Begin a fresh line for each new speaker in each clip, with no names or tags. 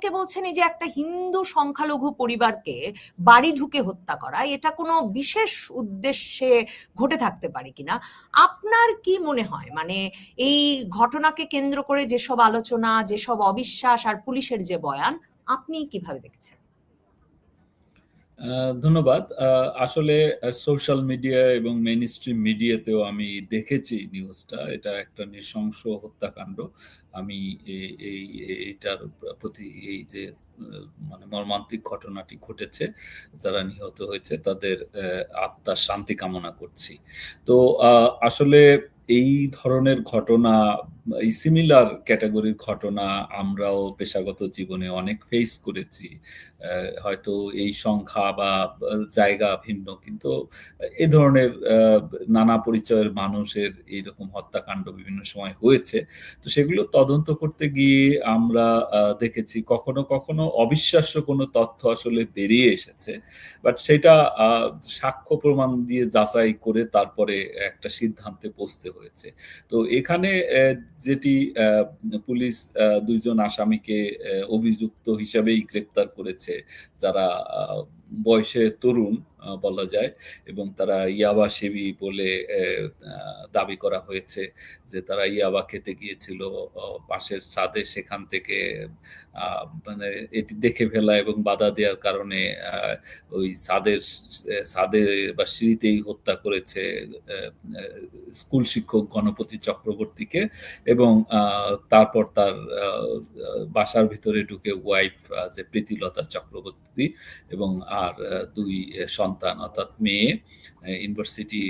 কে বলছেন এই যে একটা হিন্দু সংখ্যালঘু পরিবারকে বাড়ি ঢুকে হত্যা করা, এটা কোনো বিশেষ উদ্দেশ্যে ঘটে থাকতে পারে কিনা। আপনার কি মনে হয়, মানে এই ঘটনাকে কেন্দ্র করে যেসব আলোচনা, যেসব অবিশ্বাস আর পুলিশের যে বয়ান, আপনি কিভাবে দেখছেন?
ধন্যবাদ। আসলে সোশ্যাল মিডিয়া এবং মেইন স্ট্রিম মিডিয়াতেও আমি দেখেছি নিউজটা। এটা একটা নৃশংস হত্যাকাণ্ড। আমি এইটার প্রতি এই যে মানে মর্মান্তিক ঘটনাটি ঘটেছে, যারা নিহত হয়েছে তাদের আত্মার শান্তি কামনা করছি। তো আসলে এই ধরনের ঘটনা, এই সিমিলার ক্যাটাগরির ঘটনা আমরাও পেশাগত জীবনে অনেক ফেস করেছি। হয়তো এই সংখ্যা বা জায়গা ভিন্ন, কিন্তু এ ধরনের নানা পরিচয়ের মানুষের এইরকম হত্যাকাণ্ড বিভিন্ন সময় হয়েছে। তো সেগুলো তদন্ত করতে গিয়ে আমরা দেখেছি কখনো কখনো অবিশ্বাস্য কোনো তথ্য আসলে বেরিয়ে এসেছে, বাট সেটা সাক্ষ্য প্রমাণ দিয়ে যাচাই করে তারপরে একটা সিদ্ধান্তে পৌঁছতে হয়েছে। তো এখানে যেটি পুলিশ দুইজন আসামিকে অভিযুক্ত হিসাবেই গ্রেপ্তার করেছে, যারা বয়সে তরুণ বলা যায়, এবং তারা ইয়াবা সেবী বলে দাবি করা হয়েছে যে তারা ইয়াবা খেতে গিয়েছিল পাশের ছাদে, সেখান থেকে মানে এটি দেখে ফেলা এবং বাধা দেওয়ার কারণে ওই ছাদে বা সিঁড়িতেই হত্যা করেছে স্কুল শিক্ষক গণপতি চক্রবর্তীকে, এবং তারপর তার বাসার ভিতরে ঢুকে ওয়াইফ যে প্রীতিলতা চক্রবর্তী এবং আর দুই সন্তান, অর্থাৎ মেয়ে ইউনিভার্সিটি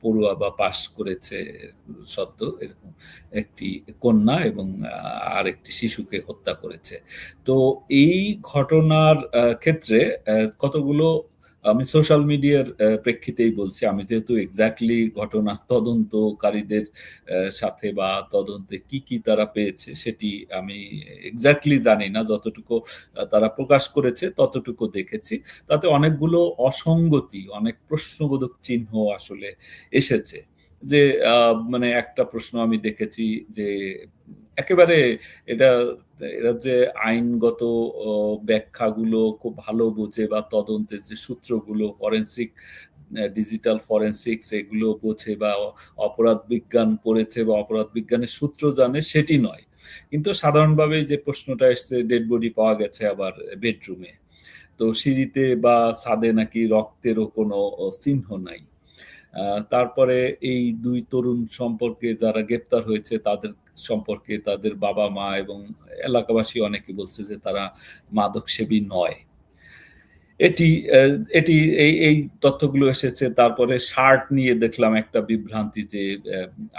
পড়ুয়া বা পাশ করেছে সদ্য, এরকম একটি কন্যা এবং আরেকটি শিশুকে হত্যা করেছে। তো এই ঘটনার ক্ষেত্রে কতগুলো, আমি সোশ্যাল মিডিয়ার প্রেক্ষিতেই বলছি, আমি যেহেতু এক্স্যাক্টলি ঘটনা তদন্তকারীদের সাথে বা তদন্তে কি কি তারা পেয়েছে সেটি আমি এক্স্যাক্টলি জানি না, যতটুকু তারা প্রকাশ করেছে ততটুকু দেখেছি। তাতে অনেকগুলো অসঙ্গতি, অনেক প্রশ্নবোধক চিহ্ন আসলে এসেছে। যে মানে একটা প্রশ্ন আমি দেখেছি যে একেবারে এটা এরা যে আইনগত ব্যাখ্যাগুলো খুব ভালো বোঝে বা তদন্তের যে সূত্রগুলো, ফরেন্সিক ডিজিটাল ফরেন্সিক্স এগুলো বোঝে বা অপরাধ বিজ্ঞান পড়েছে বা অপরাধ বিজ্ঞানের সূত্র জানে, সেটি নয়। কিন্তু সাধারণভাবে যে প্রশ্নটা এসছে, ডেড বডি পাওয়া গেছে আবার বেডরুমে, তো সিঁড়িতে বা ছাদে নাকি রক্তেরও কোনো চিহ্ন নাই। তারপরে এই দুই তরুণ সম্পর্কে যারা গ্রেপ্তার হয়েছে তাদের সম্পর্কে তাদের বাবা মা এবং এলাকাবাসী অনেকে বলছে যে তারা মাদকসেবী নয়। এটি এটি এই তথ্যগুলো এসেছে। তারপরে শার্ট নিয়ে দেখলাম একটা বিভ্রান্তি যে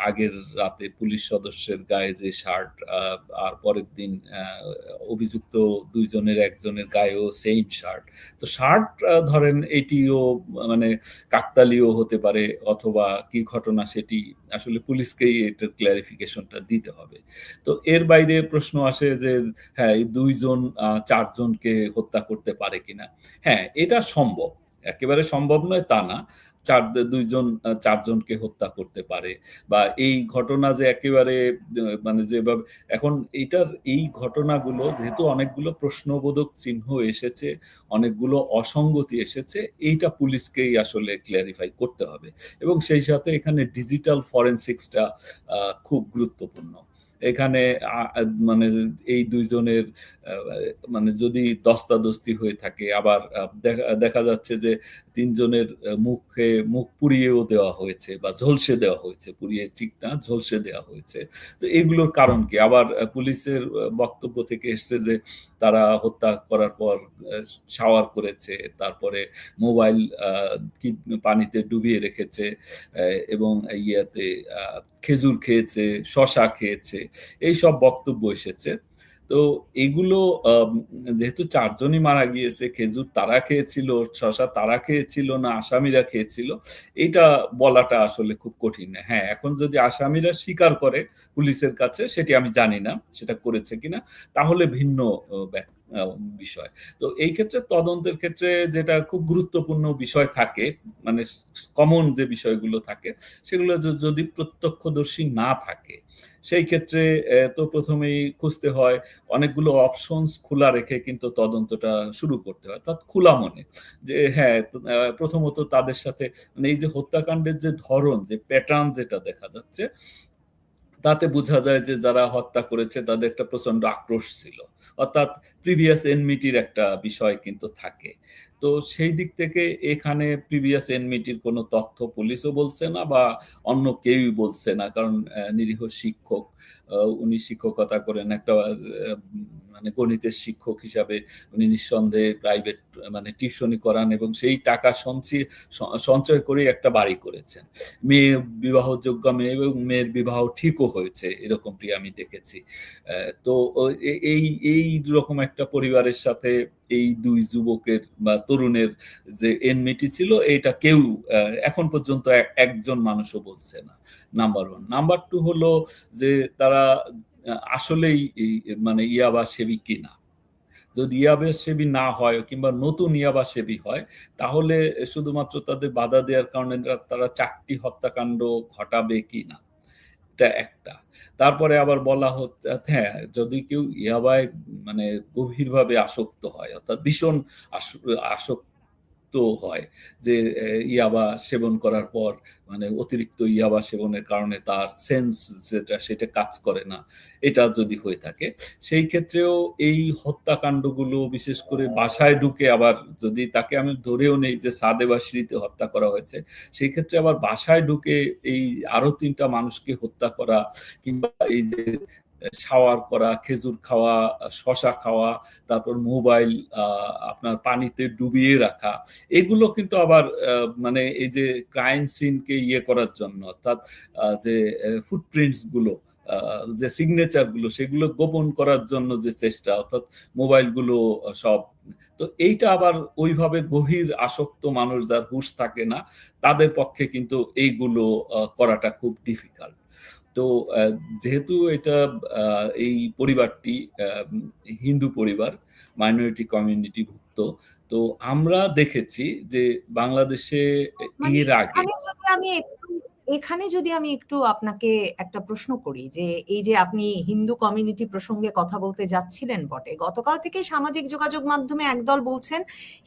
আগের রাতে পুলিশ সদস্যের গায়ে যে শার্ট, আর পরের দিন অভিযুক্ত দুইজনের একজনের গায়েও সেম শার্ট। তো শার্ট ধরেন এটিও মানে কাকতালীয় হতে পারে, অথবা কি ঘটনা সেটি আসলে পুলিশকেই এটার ক্লারিফিকেশনটা দিতে হবে। তো এর বাইরে প্রশ্ন আসে যে হ্যাঁ, এই দুইজন চারজনকে হত্যা করতে পারে কিনা। হ্যাঁ, এটা সম্ভব। একেবারে সম্ভব নয় তা না। দুইজন চারজনকে হত্যা করতে পারে, বা এই ঘটনা যে একেবারে মানে যেভাবে এখন এইটার এই ঘটনাগুলো যেহেতু অনেকগুলো প্রশ্নবোধক চিহ্ন এসেছে, অনেকগুলো অসঙ্গতি এসেছে, এইটা পুলিশকেই আসলে ক্লারিফাই করতে হবে, এবং সেই সাথে এখানে ডিজিটাল ফরেনসিক্সটা খুব গুরুত্বপূর্ণ। এখানে মানে এই দুইজনের মানে যদি দস্তাদস্তি হয়ে থাকে, আবার দেখা যাচ্ছে যে তিনজনের মুখ পুড়িয়েও দেওয়া হয়েছে বা ঝলসে দেওয়া হয়েছে, পুড়িয়ে ঠিক না, ঝলসে দেওয়া হয়েছে। তো এগুলোর কারণ কি? আবার পুলিশের বক্তব্য থেকে এসছে যে তারা হত্যা করার পর শাওয়ার করেছে, তারপরে মোবাইল পানিতে ডুবিয়ে রেখেছে, এবং ইয়েতে খেজুর খেয়েছে, শশা খেয়েছে, এই সব বক্তব্য এসেছে। তো এগুলো যেহেতু চারজনই মারা গিয়েছে, খেজুর তারা খেয়েছিল, শশা তারা খেয়েছিল না আসামিরা খেয়েছিল, এটা বলাটা আসলে খুব কঠিন। হ্যাঁ, এখন যদি আসামিরা স্বীকার করে পুলিশের কাছে, সেটি আমি জানি না সেটা করেছে কিনা, তাহলে ভিন্ন বিষয়। তো এই ক্ষেত্রে তদন্তের ক্ষেত্রে যেটা খুব গুরুত্বপূর্ণ বিষয় থাকে, মানে কমন যে বিষয়গুলো থাকে, সেগুলো যদি প্রত্যক্ষদর্শী না থাকে, সেই ক্ষেত্রে তো প্রথমেই খুঁজতে হয়, অনেকগুলো অপশনস খোলা রেখে কিন্তু তদন্তটা শুরু করতে হয়, অর্থাৎ খোলা মনে যে হ্যাঁ, প্রথমত তাদের সাথে মানে এই যে হত্যাকাণ্ডের যে ধরন, যে প্যাটার্ন যেটা দেখা যাচ্ছে, তাতে বোঝা যায় যে যারা হত্যা করেছে তাদের একটা প্রচন্ড আক্রোশ ছিল, অর্থাৎ প্রিভিয়াস এনমিটির একটা বিষয় কিন্তু থাকে। তো সেই দিক থেকে এখানে প্রিভিয়াস এনমিটির কোনো তথ্য পুলিশও বলছে না বা অন্য কেউই বলছে না, কারণ নিরীহ শিক্ষক, উনি শিক্ষকতা করেন, একটা মানে গণিতের শিক্ষক হিসাবে উনি নিঃসন্দেহে প্রাইভেট মানে টিউশনি করান এবং সেই টাকা সঞ্চয় করে একটা বাড়ি করেছেন। মেয়ে বিবাহযোগ্য মেয়ে এবং মেয়ের বিবাহ ঠিকও হয়েছে, এরকমটি আমি দেখেছি। তো এই এই রকম একটা পরিবারের সাথে এই দুই যুবকের বা তরুণের যে এনমিটি ছিল, এইটা কেউ এখন পর্যন্ত একজন মানুষও বলছে না, নাম্বার ওয়ান। নাম্বার টু হলো যে তারা আসলেই মানে ইয়াবা সেবী কিনা। যদি ইয়াবা সেবী না হয় কিংবা নতুন ইয়াবা সেবী হয়, তাহলে শুধুমাত্র তাদের বাধা দেওয়ার কারণে তারা 4টি হত্যাকাণ্ড ঘটাবে কিনা, এটা একটা। তারপরে আবার বলা হচ্ছে হ্যাঁ, যদি কেউ ইয়াবায় মানে গভীরভাবে আসক্ত হয়, অর্থাৎ ভীষণ আসক্ত হয়, যে ইয়াবা সেবন করার পর মানে অতিরিক্ত ইয়াবা সেবনের কারণে তার সেন্স যেটা সেটা কাজ করে না, এটা যদি হয়ে থাকে, সেই ক্ষেত্রেও এই হত্যাকাণ্ডগুলো বিশেষ করে বাসায় ঢুকে, আবার যদি তাকে আমি ধরেও নেই যে ছাদে বা সিঁড়িতে হত্যা করা হয়েছে, সেই ক্ষেত্রে আবার বাসায় ঢুকে এই আরো 3টা মানুষকে হত্যা করা, কিংবা এই যে শাওয়ার করা, খেজুর খাওয়া, শশা খাওয়া, তারপর মোবাইল আপনার পানিতে ডুবিয়ে রাখা, এগুলো কিন্তু আবার মানে এই যে ক্রাইম সিনকে ইয়ে করার জন্য, অর্থাৎ যে ফুটপ্রিন্টস গুলো, যে সিগনেচার গুলো, সেগুলো গোপন করার জন্য যে চেষ্টা, অর্থাৎ মোবাইলগুলো সব। তো এইটা আবার ওইভাবে গভীর আসক্ত মানুষ যার হুঁশ থাকে না, তাদের পক্ষে কিন্তু এইগুলো করাটা খুব ডিফিকাল্ট। তো যেহেতু এটা এই পরিবারটি হিন্দু পরিবার, মাইনরিটি কমিউনিটি ভুক্ত, তো আমরা দেখেছি যে বাংলাদেশে
মানে
এর আগে
এখানে যদি আমি একটু আপনাকে একটা প্রশ্ন করি, যে এই যে আপনি হিন্দু কমিউনিটি প্রসঙ্গে কথা বলতে যাচ্ছিলেন বটে, গতকাল থেকে সামাজিক যোগাযোগ মাধ্যমে একদল বলছেন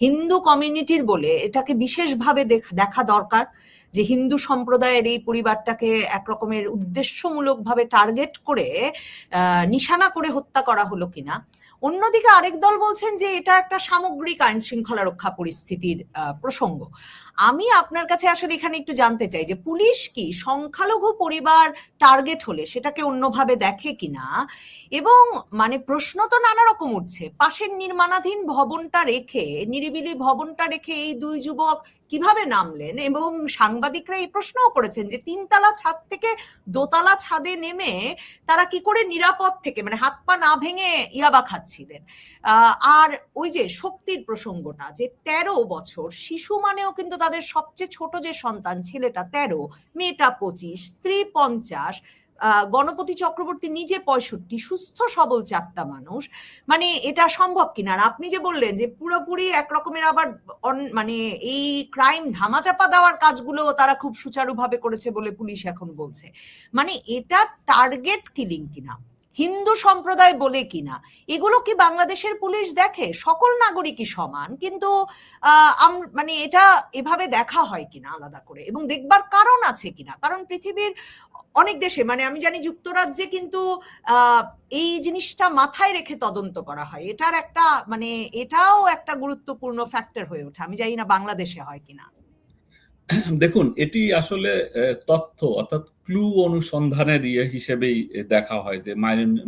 হিন্দু কমিউনিটির বলে এটাকে বিশেষভাবে দেখা দরকার, যে হিন্দু সম্প্রদায়ের এই পরিবারটাকে একরকমের উদ্দেশ্যমূলকভাবে টার্গেট করে নিশানা করে হত্যা করা হলো কিনা। অন্যদিকে আরেক দল বলছেন যে এটা একটা সামগ্রিক আইন শৃঙ্খলা রক্ষা পরিস্থিতির প্রসঙ্গ। আমি আপনার কাছে আসলে এখানে একটু জানতে চাই যে পুলিশ কি সংখ্যালঘু পরিবার টার্গেট হলে সেটাকে অন্যভাবে দেখে কিনা, এবং মানে প্রশ্ন তো নানা রকম উঠছে, পাশের নির্মাণাধীন ভবনটা রেখে, নিরিবিলি ভবনটা রেখে এই দুই যুবক কিভাবে নামলেন, এবং সাংবাদিকরা এই প্রশ্নও করেছেন যে 3তলা ছাদ থেকে দোতলা ছাদে নেমে তারা কি করে নিরাপদ থেকে মানে হাত পা না ভেঙে ইয়াবা খাচ্ছিলেন। আর ওই যে শক্তির প্রসঙ্গটা, যে 13 বছর শিশু মানেও কিন্তু তাদের সবচেয়ে ছোট যে সন্তান, ছেলেটা 13, মেয়েটা 25, স্ত্রী 50, গণপতি চক্রবর্তী নিজে 65, সুস্থ সবল 4টা মানুষ। মানে এটা সম্ভব কিনা। আর আপনি যে বললেন যে পুরোপুরি একরকমের আবার মানে এই ক্রাইম ধামাচাপা দেওয়ার কাজগুলো তারা খুব সুচারুভাবে করেছে বলে পুলিশ এখন বলছে, মানে এটা টার্গেট কিলিং কিনা, হিন্দু সম্প্রদায় বলে কিনা, এগুলো কি বাংলাদেশের পুলিশ দেখে? সকল নাগরিকই সমান, কিন্তু মানে এটা এভাবে দেখা হয় কিনা আলাদা করে, এবং দেখবার কারণ আছে কিনা। কারণ পৃথিবীর অনেক দেশে, মানে আমি জানি যুক্তরাজ্যে কিন্তু এই জিনিসটা মাথায় রেখে তদন্ত করা হয়, এটার একটা মানে এটাও একটা গুরুত্বপূর্ণ ফ্যাক্টর হয়ে ওঠে। আমি জানি না বাংলাদেশে হয় কিনা।
দেখুন, এটি আসলে তথ্য, অর্থাৎ ক্লু অনুসন্ধানের ইয়ে হিসেবেই দেখা হয় যে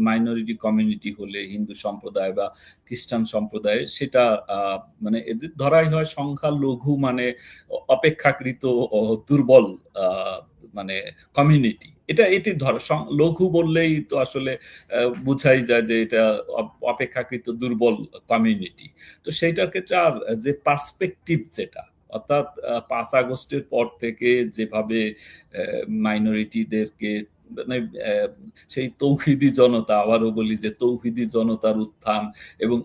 মাইনরিটি কমিউনিটি হলে, হিন্দু সম্প্রদায় বা খ্রিস্টান সম্প্রদায়, সেটা মানে এদের ধরাই হয় সংখ্যালঘু, মানে অপেক্ষাকৃত দুর্বল মানে কমিউনিটি। এটি লঘু বললেই তো আসলে বুঝাই যায় যে এটা অপেক্ষাকৃত দুর্বল কমিউনিটি। তো সেইটার ক্ষেত্রে আর যে পার্সপেক্টিভ যেটা, অর্থাৎ 5 আগস্টের পর থেকে যেভাবে মাইনরিটিদেরকে মানে সেই তৌহিদি জনতা, আবারও বলি যে তৌহিদি জনতার উত্থান এবং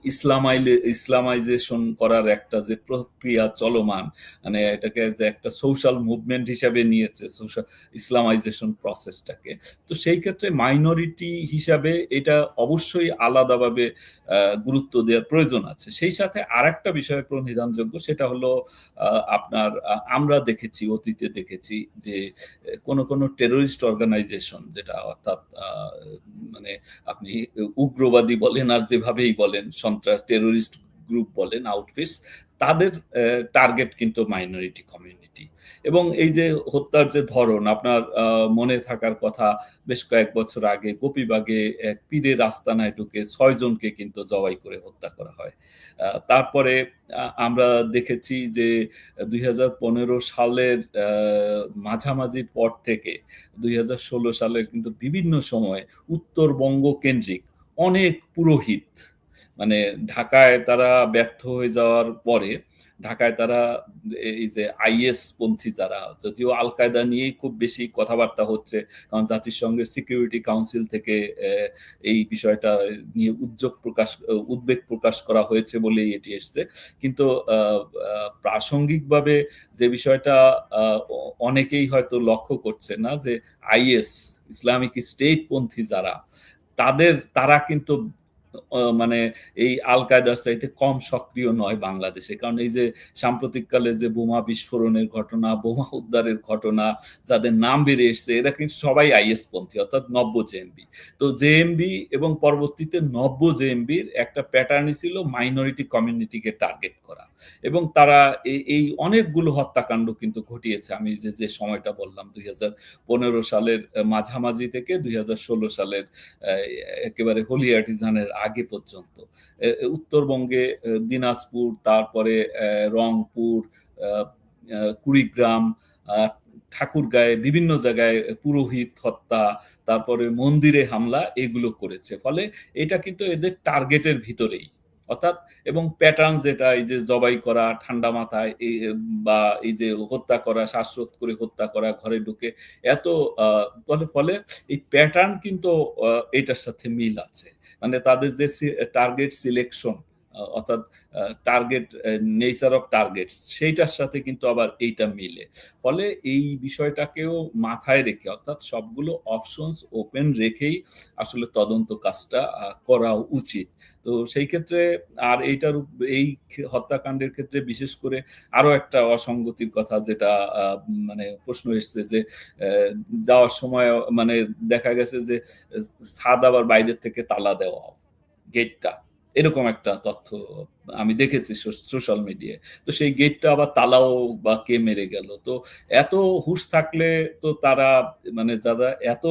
ইসলামাইজেশন করার একটা যে প্রক্রিয়া চলমান, মানে এটাকে যে একটা সোশ্যাল মুভমেন্ট হিসাবে নিয়েছে সোশ্যাল ইসলামাইজেশন প্রসেসটাকে। তো সেই ক্ষেত্রে মাইনরিটি হিসাবে এটা অবশ্যই আলাদাভাবে গুরুত্ব দেওয়ার প্রয়োজন আছে। সেই সাথে আরেকটা বিষয় প্রণিধানযোগ্য, সেটা হলো আপনার আমরা দেখেছি, অতীতে দেখেছি যে কোনো টেরোরিস্ট অর্গানাইজেশন, যেটা অর্থাৎ মানে আপনি উগ্রবাদী বলেন আর যেভাবেই বলেন, সন্ত্রাস টেরোরিস্ট গ্রুপ বলেন, আউটফিটস, তাদের টার্গেট কিন্তু মাইনরিটি কমিউনিটি। এবং এই যে হত্যার যে ধরন, আপনার মনে থাকার কথা, বেশ কয়েক বছর আগে গোপীবাগে এক পীরের আস্তানায় ঢুকে 6 জনকে কিন্তু জবাই করে হত্যা করা হয়। তারপরে আমরা দেখেছি যে 2015 সালের মাঝামাঝির পর থেকে 2016 সালের কিন্তু বিভিন্ন সময়ে উত্তরবঙ্গ কেন্দ্রিক অনেক পুরোহিত, মানে ঢাকায় তারা ব্যর্থ হয়ে যাওয়ার পরে ঢাকায় তারা এই যে আইএস পন্থী যারা, যদিও আল কায়দা নিয়েই খুব বেশি কথাবার্তা হচ্ছে, কারণ জাতিসংঘের সিকিউরিটি কাউন্সিল থেকে এই বিষয়টা নিয়ে উদ্বেগ প্রকাশ করা হয়েছে বলেই এটি এসছে। কিন্তু প্রাসঙ্গিকভাবে যে বিষয়টা অনেকেই হয়তো লক্ষ্য করছে না, যে আইএস, ইসলামিক স্টেট পন্থী যারা, তারা কিন্তু মানে এই আল কায়দার চাইতে কম সক্রিয় নয় বাংলাদেশে। কারণ এই যে সাম্প্রতিককালে যে বোমা বিস্ফোরণের ঘটনা, বোমা উদ্ধারের ঘটনা, যাদের নাম বেরিয়ে এসছে, এরা কিন্তু সবাই আইএস পন্থী, অর্থাৎ নব্য জেএমবি। তো জেএমবি এবং পরবর্তীতে নব্য জেএমবির একটা প্যাটার্নই ছিল মাইনরিটি কমিউনিটিকে টার্গেট করা, এবং তারা এই অনেকগুলো হত্যাকাণ্ড কিন্তু ঘটিয়েছে। আমি যে সময়টা বললাম 2015 সালের মাঝামাঝি থেকে 2016 সালের একেবারে হোলি আর্টিজানের আগে পর্যন্ত উত্তরবঙ্গে দিনাজপুর, তারপরে রংপুর, কুড়িগ্রাম, ঠাকুরগাঁয়ে, বিভিন্ন জায়গায় পুরোহিত হত্যা, তারপরে মন্দিরে হামলা, এগুলো করেছে। ফলে এটা কিন্তু এদের টার্গেটের ভিতরেই, অর্থাৎ এবং প্যাটার্ন যেটা, এই যে জবাই করা ঠান্ডা মাথায়, বা এই যে হত্যা করা, শ্বাসরোধ করে হত্যা করা, ঘরে ঢুকে, এত ফলে এই প্যাটার্ন কিন্তু এটার সাথে মিল আছে। মানে তাদের যে টার্গেট সিলেকশন, অর্থাৎ টার্গেট নেচার অফ টার্গেটস, সেইটার সাথে কিন্তু আবার এইটা মিলে। ফলে এই বিষয়টাকেও মাথায় রেখে, অর্থাৎ সবগুলো অপশনস ওপেন রেখেই আসলে তদন্ত কাজটা করা উচিত। তো সেই ক্ষেত্রে আর এই হত্যাকাণ্ডের ক্ষেত্রে বিশেষ করে আরো একটা অসঙ্গতির কথা, যেটা মানে প্রশ্ন এসছে, যে যাওয়ার সময় মানে দেখা গেছে যে ছাদ আবার বাইরের থেকে তালা দেওয়া, গেটটা, এরকম একটা তথ্য আমি দেখেছি সোশ্যাল মিডিয়ায়। তো সেই গেটটা আবার তালাও বা কে মেরে গেল। তো এত হুঁশ থাকলে তো তারা, মানে যারা এত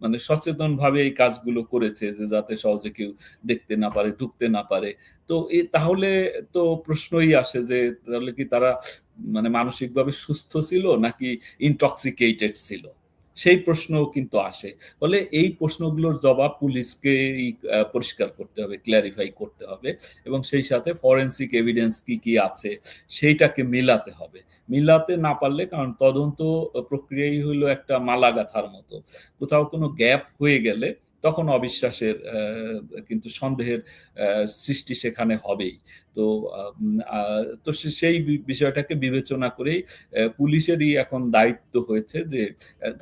মানে সচেতন ভাবে এই কাজগুলো করেছে, যে যাতে সহজে কেউ দেখতে না পারে, ঢুকতে না পারে, তো তাহলে তো প্রশ্নই আসে যে তাহলে কি তারা মানে মানসিকভাবে সুস্থ ছিল নাকি ইনটক্সিকেটেড ছিল, সেই প্রশ্নও কিন্তু আসে। ফলে এই প্রশ্নগুলোর জবাব পুলিশকে পরিষ্কার করতে হবে, ক্ল্যারিফাই করতে হবে, এবং সেই সাথে ফরেনসিক এভিডেন্স কি আছে সেইটাকে মেলাতে হবে। মিলাতে না পারলে, কারণ তদন্ত প্রক্রিয়াই হলো একটা মালা গাঁথার মতো, কোথাও কোনো গ্যাপ হয়ে গেলে তখন অবিশ্বাসের কিন্তু সন্দেহের সৃষ্টি সেখানে হবেই। তো তো সেই বিষয়টাকে বিবেচনা করেই পুলিশেরই এখন দায়িত্ব হয়েছে, যে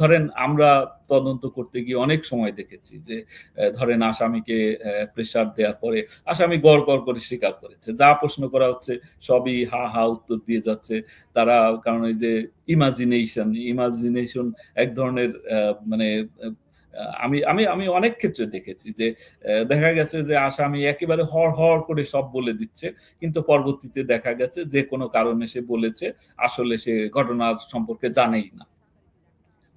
ধরেন আমরা তদন্ত করতে গিয়ে অনেক সময় দেখেছি যে ধরেন আসামিকে প্রেসার দেওয়ার পরে আসামি গড় করে স্বীকার করেছে, যা প্রশ্ন করা হচ্ছে সবই হা হা উত্তর দিয়ে যাচ্ছে তারা। কারণ এই যে ইমাজিনেশন এক ধরনের মানে আমি আমি আমি অনেক ক্ষেত্রে দেখেছি যে দেখা গেছে যে আসামি একেবারে হড় করে সব বলে দিচ্ছে, কিন্তু পরবর্তীতে দেখা গেছে যে কোনো কারণে সে বলেছে, আসলে সে ঘটনার সম্পর্কে জানেই না,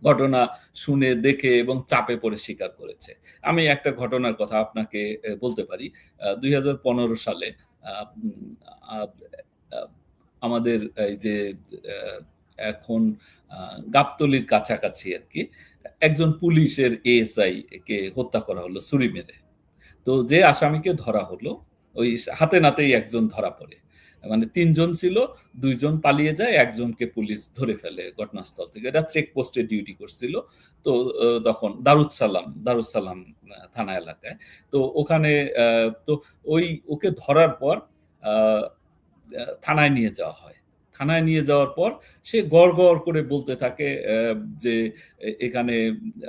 ঘটনা শুনে দেখে এবং চাপে পড়ে স্বীকার করেছে। আমি একটা ঘটনার কথা আপনাকে বলতে পারি। 2015 সালে আমাদের এই যে এখন গাবতলীর কাছাকাছি আর কি, একজন পুলিশের এএসআই কে হত্যা করা হলো ছুরি মেরে। তো যে আসামিকে ধরা হলো, ওই হাতে নাতেই একজন ধরা পড়ে। মানে ৩ জন ছিল, ২ জন পালিয়ে যায়, একজনকে পুলিশ ধরে ফেলে ঘটনাস্থল থেকে। এটা চেকপোস্টে ডিউটি করছিল। তো তখন দারুস সালাম থানা এলাকায়। তো ওখানে তো ওকে ধরার পর আ আ থানায় নিয়ে যাওয়া হয়। থানায় নিয়ে যাওয়ার পর সে গড় করে বলতে থাকে যে এখানে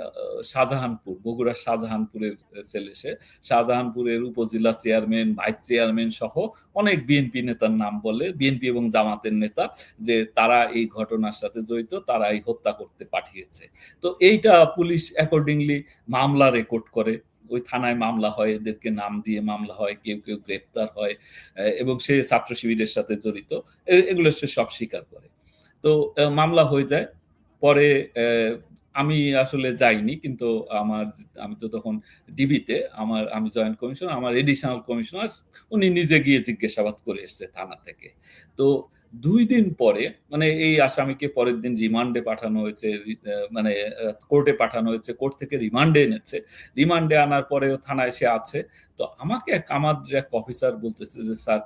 আ বগুড়ার শাহজাহানপুরের ছেলে সে। শাহজাহানপুরের উপজেলা চেয়ারম্যান, ভাইস চেয়ারম্যান সহ অনেক বিএনপি নেতার নাম বলে, বিএনপি এবং জামাতের নেতা, যে তারা এই ঘটনার সাথে জড়িত, তারা এই হত্যা করতে পাঠিয়েছে। তো এইটা পুলিশ অ্যাকর্ডিংলি মামলা রেকর্ড করে। ওই থানায় মামলা হয়, এদেরকে নাম দিয়ে মামলা হয়, কেউ গ্রেপ্তার হয় এবং সে ছাত্র শিবিরের সাথে জড়িত। এগুলো সে সব স্বীকার করে। তো মামলা হয়ে যায়। পরে আমি আসলে যাইনি, কিন্তু আমি তো তখন ডিবিতে, আমি জয়েন্ট কমিশনার, আমার এডিশনাল কমিশনার উনি নিজে গিয়ে জিজ্ঞাসাবাদ করে এসছে থানা থেকে। তো ২ দিন পরে, মানে এই আসামিকে পরের দিন রিমান্ডে পাঠানো হয়েছে, মানে কোর্টে পাঠানো হয়েছে, কোর্ট থেকে রিমান্ডে এনেছে। রিমান্ডে আনার পরেও থানায় সে আছে। তো আমাকে আমাদের এক অফিসার বলতেছে যে, "স্যার,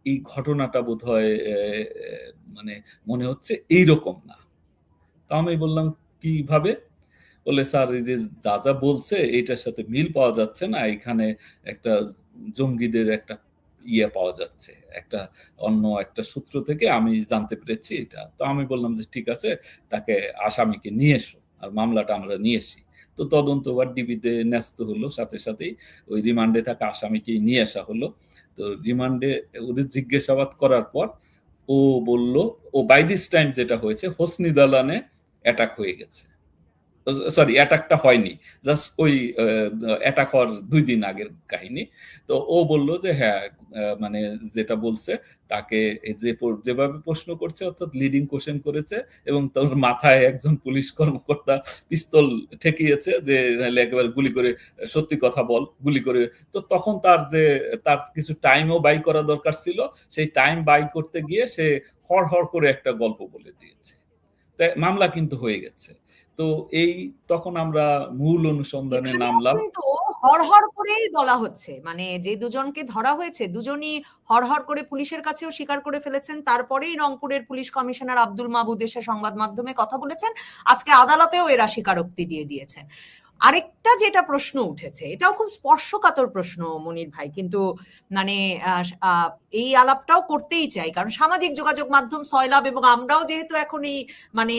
এই ঘটনাটা বোধহয় মানে মনে হচ্ছে এইরকম না।" তো আমি বললাম, "কিভাবে?" বলে, "স্যার, এই যে যা বলছে এটার সাথে মিল পাওয়া যাচ্ছে না। এখানে একটা জঙ্গিদের একটা পাওয়া যাচ্ছে। অন্য একটা সূত্র থেকে আমি জানতে পেরেছি এটা।" তো আমি বললাম যে, "ঠিক আছে, তাকে আসামিকে নিয়ে এসো। আর মামলাটা আমরা নিয়ে আসি।" তো তদন্তভার ডিবিতে ন্যস্ত হলো। সাথেই ওই রিমান্ডে থাকা আসামিকেই নিয়ে আসা হলো। তো রিমান্ডে ওদের জিজ্ঞাসাবাদ করার পর ও বলল, বাই দিস টাইম যেটা হয়েছে, হোসনি দালানে অ্যাটাক হয়ে গেছে। সরি, অ্যাটাকটা হয়নি। জাস্ট ওই অ্যাটাক হওয়ার ২ দিন আগের কাহিনী। তো ও বলল যে হ্যাঁ, মানে যেটা বলছে, তাকে যেভাবে প্রশ্ন করছে, অর্থাৎ লিডিং কোয়েশ্চেন করেছে এবং তোর মাথায় একজন পুলিশ কর্মকর্তা পিস্তল ঠেকিয়েছে যে নাইলে একেবারে গুলি করে, সত্যি কথা বল, গুলি করে। তো তখন তার কিছু টাইমও ব্যয় করা দরকার ছিল। সেই টাইম ব্যয় করতে গিয়ে সে হড় করে একটা গল্প বলে দিয়েছে। মামলা কিন্তু হয়ে গেছে। তো তখন আমরা মূল অনুসন্ধানে
এখানেও
নামলাম।
কিন্তু হড়হড় করেই বলা হচ্ছে। মানে যে দুজনকে ধরা হয়েছে, দুজনই হড়হড় করে পুলিশের কাছেও স্বীকার করে ফেলেছেন। তারপরেই রংপুরের পুলিশ কমিশনার আব্দুল মাবুদ এসে সংবাদ মাধ্যমে কথা বলেছেন। আজকে আদালতেও এরা স্বীকারোক্তি দিয়ে দিয়েছেন। আরেকটা যেটা প্রশ্ন উঠেছে, এটাও খুব স্পর্শকাতর প্রশ্ন মনির ভাই, কিন্তু মানে এই আলাপটাও করতেই চাই, কারণ সামাজিক যোগাযোগ মাধ্যম সয়লাব এবং আমরাও যেহেতু এখন এই মানে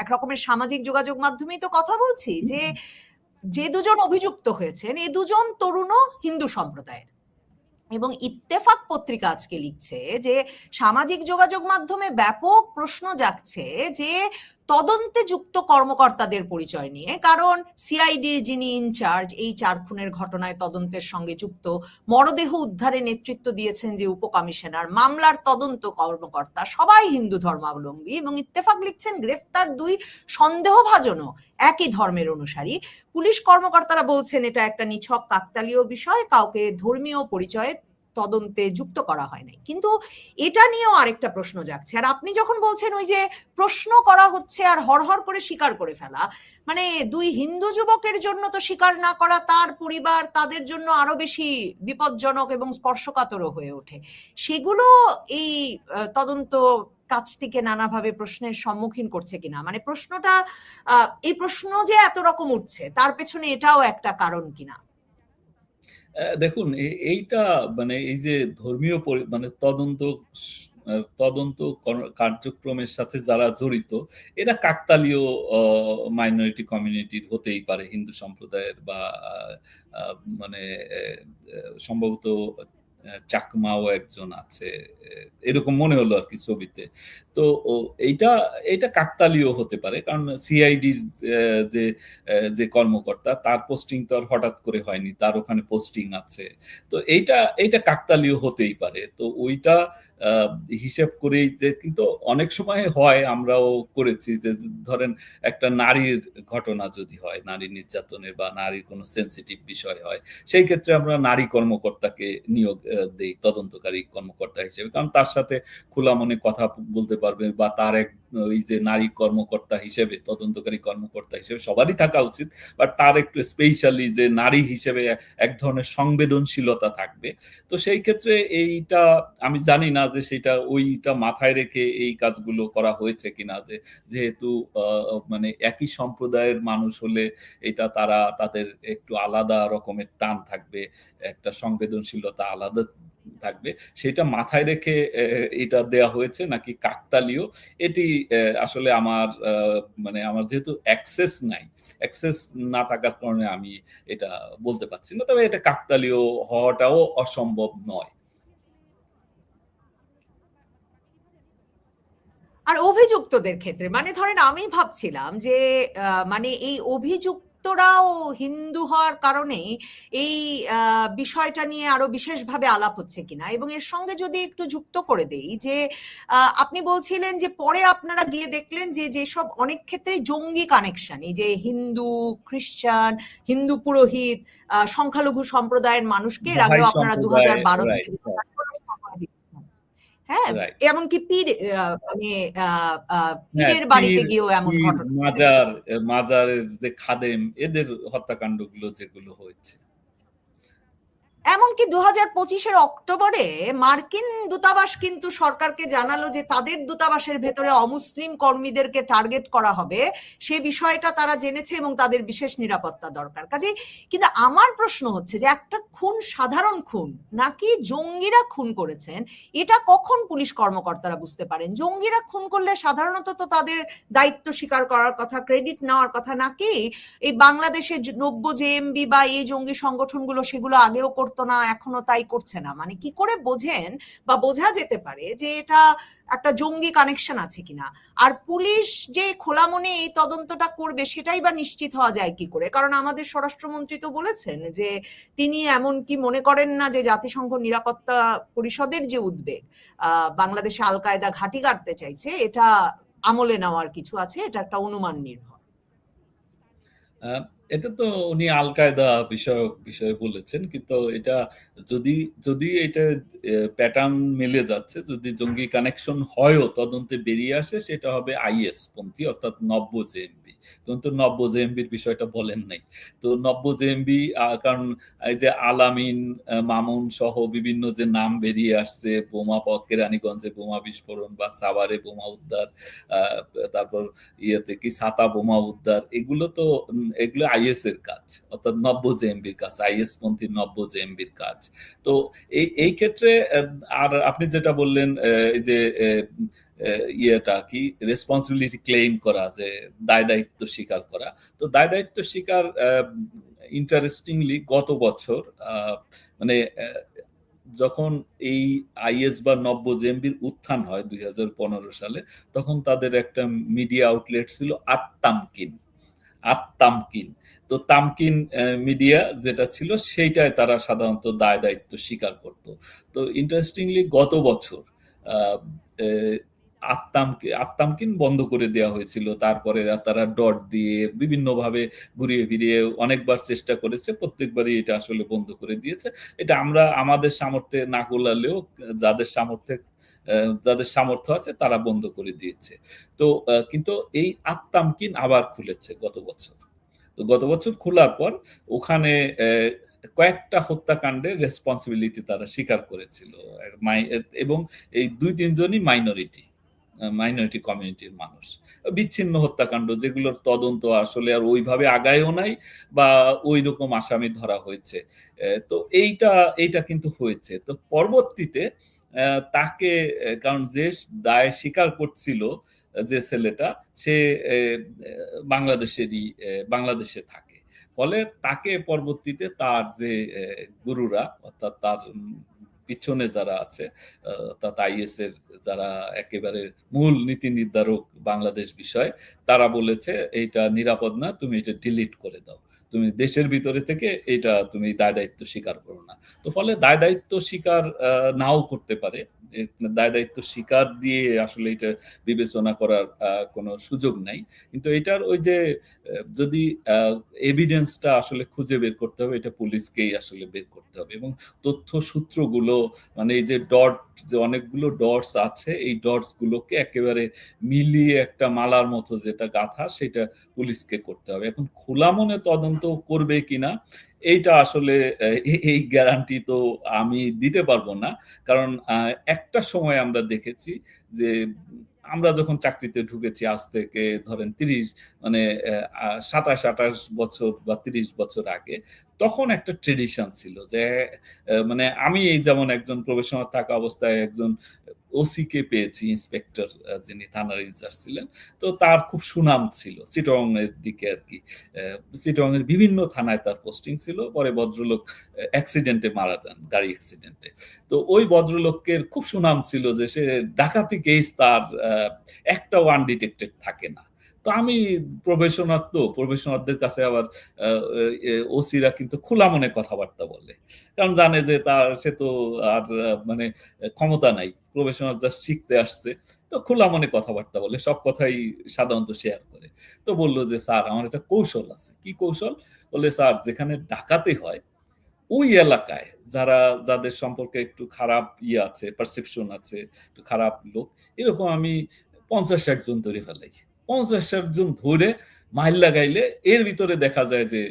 এক রকমের সামাজিক যোগাযোগ মাধ্যমেই তো কথা বলছি, যে দুজন অভিযুক্ত হয়েছেন এ দুজন তরুণও হিন্দু সম্প্রদায়ের। এবং ইত্তেফাক পত্রিকা আজকে লিখছে যে সামাজিক যোগাযোগ মাধ্যমে ব্যাপক প্রশ্ন জাগছে যে তদন্তে যুক্ত কর্মকর্তাদের পরিচয় নিয়ে, কারণ সিআইডির যিনি ইনচার্জ এই ৪ খুনের ঘটনায় তদন্তের সঙ্গে যুক্ত, মরদেহ উদ্ধারে নেতৃত্ব দিয়েছেন যে উপকমিশনার, মামলার তদন্ত কর্মকর্তা সবাই হিন্দু ধর্মাবলম্বী। এবং ইত্তেফাক লিখছেন গ্রেফতার ২ সন্দেহভাজনও একই ধর্মের অনুসারী। পুলিশ কর্মকর্তারা বলছেন এটা একটা নিছক কাকতালীয় বিষয়, কাউকে ধর্মীয় পরিচয়ে তদন্তে যুক্ত করা হয় নাই। কিন্তু এটা নিয়েও আরেকটা প্রশ্ন জাগছে। আর আপনি যখন বলছেন ওই যে প্রশ্ন করা হচ্ছে আর হড়হড় করে স্বীকার করে ফেলা, মানে ২ হিন্দু যুবকের জন্য তো স্বীকার না করা তার পরিবার, তাদের জন্য আরো বেশি বিপজ্জনক এবং স্পর্শকাতরও হয়ে ওঠে। সেগুলো এই তদন্ত কাজটিকে নানাভাবে প্রশ্নের সম্মুখীন করছে কিনা, মানে প্রশ্নটা এই প্রশ্ন যে এত রকম উঠছে তার পেছনে এটাও একটা কারণ কিনা?
দেখুন, এইটা মানে এই যে ধর্মীয় মানে তদন্ত কার্যক্রমের সাথে যারা জড়িত, এরা কাকতালীয় মাইনরিটি কমিউনিটির হতেই পারে, হিন্দু সম্প্রদায়ের বা মানে সম্ভবত চাকমাও একজন আছে, এরকম মনে হলো আর কি ছবিতে। তো এইটা কাকতালীয় হতে পারে, কারণ সিআইডির যে যে কর্মকর্তা, তার পোস্টিং তো আর হঠাৎ করে হয়নি, তার ওখানে পোস্টিং আছে। তো এইটা কাকতালীয় হতেই পারে। তো ওইটা হিসেব করেই, যে কিন্তু অনেক সময় হয়, আমরাও করেছি, যে ধরেন একটা নারীর ঘটনা যদি হয়, নারী নির্যাতনের বা নারীর কোনো সেনসিটিভ বিষয় হয়, সেই ক্ষেত্রে আমরা নারী কর্মকর্তাকে দেই তদন্তকারী কর্মকর্তা হিসেবে, কারণ তার সাথে খোলা মনে কথা বলতে পারবে, বা তার এক ওই যে নারী কর্মকর্তা হিসেবে, তদন্তকারী কর্মকর্তা হিসেবে সবারই থাকা উচিত, বাট তার একটু স্পেশালি যে নারী হিসেবে এক ধরনের সংবেদনশীলতা থাকবে। তো সেই ক্ষেত্রে এইটা আমি জানি না যে সেটা ওইটা মাথায় রেখে এই কাজগুলো করা হয়েছে কিনা, যে যেহেতু মানে একই সম্প্রদায়ের মানুষ হলে এটা তারা তাদের একটু আলাদা রকমের টান থাকবে, একটা সংবেদনশীলতা আলাদা থাকবে, সেটা মাথায় রেখে এটা দেয়া হয়েছে নাকি কাকতালীয়, এটি আসলে আমার মানে আমার যেহেতু অ্যাক্সেস না থাকার কারণে আমি এটা বলতে পারছি না, তবে এটা কাকতালীয় হওয়াটাও অসম্ভব নয়।
আর অভিযুক্তদের ক্ষেত্রে মানে ধরেন আমি ভাবছিলাম যে মানে এই অভিযুক্তরাও হিন্দু হওয়ার কারণে এই বিষয়টা নিয়ে আরো বিশেষভাবে আলাপ হচ্ছে কিনা, এবং এর সঙ্গে যদি একটু যুক্ত করে দেই যে আপনি বলছিলেন যে পরে আপনারা গিয়ে দেখলেন যে যেসব অনেক ক্ষেত্রে জঙ্গি কানেকশন, এই যে হিন্দু খ্রিস্টান, হিন্দু পুরোহিত, সংখ্যালঘু সম্প্রদায়ের মানুষকে এর
বাহাই
আগেও আপনারা
সম্প্রদায়,
2012
রাইট,
থেকে 2016 সময় দিচ্ছেন। হ্যাঁ,
রাইট।
এমনকি মানে
হ্যাঁ,
পীরের বাড়িতে গিয়েও এমন
পীর,
ঘটনা ঘটেছে।
মাজারের যে খাদেম, এদের হত্যাকাণ্ডগুলো যেগুলো হয়েছে।
এমনকি 2025-এর অক্টোবরে মার্কিন দূতাবাস কিন্তু সরকারকে জানালো যে তাদের দূতাবাসের ভেতরে অমুসলিম কর্মীদেরকে টার্গেট করা হবে, সে বিষয়টা তারা জেনেছে এবং তাদের বিশেষ নিরাপত্তা দরকার। কাজেই কিন্তু আমার প্রশ্ন হচ্ছে যে একটা খুন সাধারণ খুন নাকি জঙ্গিরা খুন করেছেন, এটা কখন পুলিশ কর্মকর্তারা বুঝতে পারেন? জঙ্গিরা খুন করলে সাধারণত তো তাদের দায়িত্ব স্বীকার করার কথা, ক্রেডিট নেওয়ার কথা, নাকি এই বাংলাদেশে 90 জেএমবি বা এই জঙ্গি সংগঠনগুলো সেগুলো আগেও করতো না, এখনো তাই করছে না? মানে কি করে বোঝেন বা বোঝা যেতে পারে যে এটা একটা জঙ্গি কানেকশন আছে কিনা? আর পুলিশ যে খোলা মনে এই তদন্তটা করবে সেটাই বা নিশ্চিত হওয়া যায় কি করে? কারণ আমাদের স্বরাষ্ট্রমন্ত্রী তো বলেছেন যে তিনি এমন কি মনে করেন না যে জাতিসংঘ নিরাপত্তা পরিষদের যে উদ্বেগ বাংলাদেশে আল কায়দা ঘাঁটি কাটতে চাইছে, এটা আমলে নেওয়ার কিছু আছে, এটা একটা অনুমান নির্ভর।
এটা তো উনি আল কায়দা বিষয়ে বলেছেন, কিন্তু এটা যদি যদি এটা প্যাটার্ন মিলে যাচ্ছে, যদি জঙ্গি কানেকশন হয়ও তদন্তে বেরিয়ে আসে, সেটা হবে আইএস পন্থী, অর্থাৎ নব্য জেএমবি। কিন্তু নব্য জেএমবির বিষয়টা বলেন নাই। তো নব্য জেএমবি, কারণ এই যে আলামিন, মামুন সহ বিভিন্ন যে নাম বেরিয়ে আসছে, বোমা কেরানীগঞ্জে বোমা বিস্ফোরণ বা সাভারে বোমা উদ্ধার, তারপর ইয়েতে কি ছাতা বোমা উদ্ধার, এগুলো তো এগুলো আইএস এর কাজ, অর্থাৎ নব্য জেএমবির কাজ, আইএস পন্থী নব্য জেএমবির কাজ। তো এই ক্ষেত্রে আর আপনি যেটা বললেন, এই যে ইয়েটা কি রেসপন্সিবিলিটি ক্লেইম করা, যে দায় দায়িত্ব স্বীকার করা, তো দায় দায়িত্ব স্বীকার ইন্টারেস্টিংলি গত বছর মানে যখন এই আইএস বা নব্য জেএমবির উত্থান হয় 2015 সালে, তখন তাদের একটা মিডিয়া আউটলেট ছিল আত্মামকিন। তো তামকিন মিডিয়া যেটা ছিল, সেইটায় তারা সাধারণত দায় দায়িত্ব স্বীকার করত। তো ইন্টারেস্টিংলি গত বছর আত্মামকিন বন্ধ করে দেওয়া হয়েছিল। তারপরে তারা ডট দিয়ে বিভিন্নভাবে ঘুরিয়ে ফিরিয়ে অনেকবার চেষ্টা করেছে, প্রত্যেকবারই এটা আসলে বন্ধ করে দিয়েছে। এটা আমরা আমাদের সামর্থ্যে না গোলালেও যাদের সামর্থ্য আছে তারা বন্ধ করে দিয়েছে। তো কিন্তু এই আত্মামকিন আবার খুলেছে গত বছর। তো গত বছর খোলার পর ওখানে কয়েকটা হত্যাকাণ্ডের রেসপন্সিবিলিটি তারা স্বীকার করেছিল, এবং এই 2-3 জনই মাইনরিটি কমিউনিটির মানুষ। বিচ্ছিন্ন হত্যাকাণ্ড, যেগুলোর তদন্ত আসলে আর ওইভাবে আগায়ও নাই, বা ওই রকম আসামি ধরা হয়েছে। তো এইটা কিন্তু হয়েছে। তো পরবর্তীতে তাকে, কারণ যে দায় স্বীকার করছিল যে ছেলেটা, সে বাংলাদেশে থাকে, ফলে তাকে পরবর্তীতে তার যে গুরুরা, অর্থাৎ তার পিছনে যারা আছে, অর্থাৎ আইএস এর যারা একেবারে মূল নীতি নির্ধারক বাংলাদেশ বিষয়, তারা বলেছে এইটা নিরাপদ না, তুমি এটা ডিলিট করে দাও। তো তুমি দেশের ভিতরে থেকে এটা তুমি দায় দায়িত্ব স্বীকার করো না। তো ফলে দায় দায়িত্ব স্বীকার নাও করতে পারে। দায় দায়িত্ব স্বীকার দিয়ে আসলে এটা বিবেচনা করার কোনো সুযোগ নাই। কিন্তু এটার ওই যে যদি এভিডেন্সটা আসলে খুঁজে বের করতে হবে, এটা পুলিশকেই আসলে বের করতে হবে এবং তথ্য সূত্রগুলো মানে এই যে যে অনেকগুলো ডটস আছে, এই ডটস গুলোকে একেবারে মিলিয়ে একটা মালার মতো যেটা গাঁথা, সেটা পুলিশকে করতে হবে। এখন খোলা মনে তদন্ত করবে কিনা এইটা আসলে এই গ্যারান্টি তো আমি দিতে পারবো না। কারণ একটা সময় আমরা দেখেছি যে আমরা যখন চাকরিতে ঢুকেছি আজ থেকে ধরেন 30 মানে 27-28 বছর বা 30 বছর আগে, তখন একটা ট্রেডিশন ছিল যে মানে আমি যেমন একজন প্রফেশনাল থাকা অবস্থায় একজন ওসি কে পেয়েছি, ইন্সপেক্টর যিনি থানার ইনচার্জ ছিলেন। তো তার খুব সুনাম ছিল চিটগং এর দিকে আর কি। চিটগং এর বিভিন্ন থানায় তার পোস্টিং ছিল। পরে ভদ্রলোক অ্যাক্সিডেন্টে মারা যান, গাড়ি অ্যাক্সিডেন্টে। তো ওই ভদ্রলোকের খুব সুনাম ছিল যে সে ডাকাতি কেস তার একটাও আনডিটেক্টেড থাকে না। তো আমি প্রফেশনালদের কাছে আবার ওসিরা কিন্তু খোলা মনে কথাবার্তা বলে, কারণ জানে যে সে তো আর মানে ক্ষমতা নাই, প্রফেশনাল জাস্ট শিখতে আসছে। তো খোলা মনে কথাবার্তা বলে, সব কথাই সাধারণত শেয়ার করে। তো বললো যে স্যার আমার একটা কৌশল আছে। কি কৌশল? বলে স্যার যেখানে ডাকাতি হয় ওই এলাকায় যাদের সম্পর্কে একটু খারাপ আছে, পারসেপশন আছে, একটু খারাপ লোক, এরকম আমি 50-60 জন ধরে ফেলাই। 50-60 জন ধরে মাইল লাগাইলে এর ভিতরে দেখা যায় যে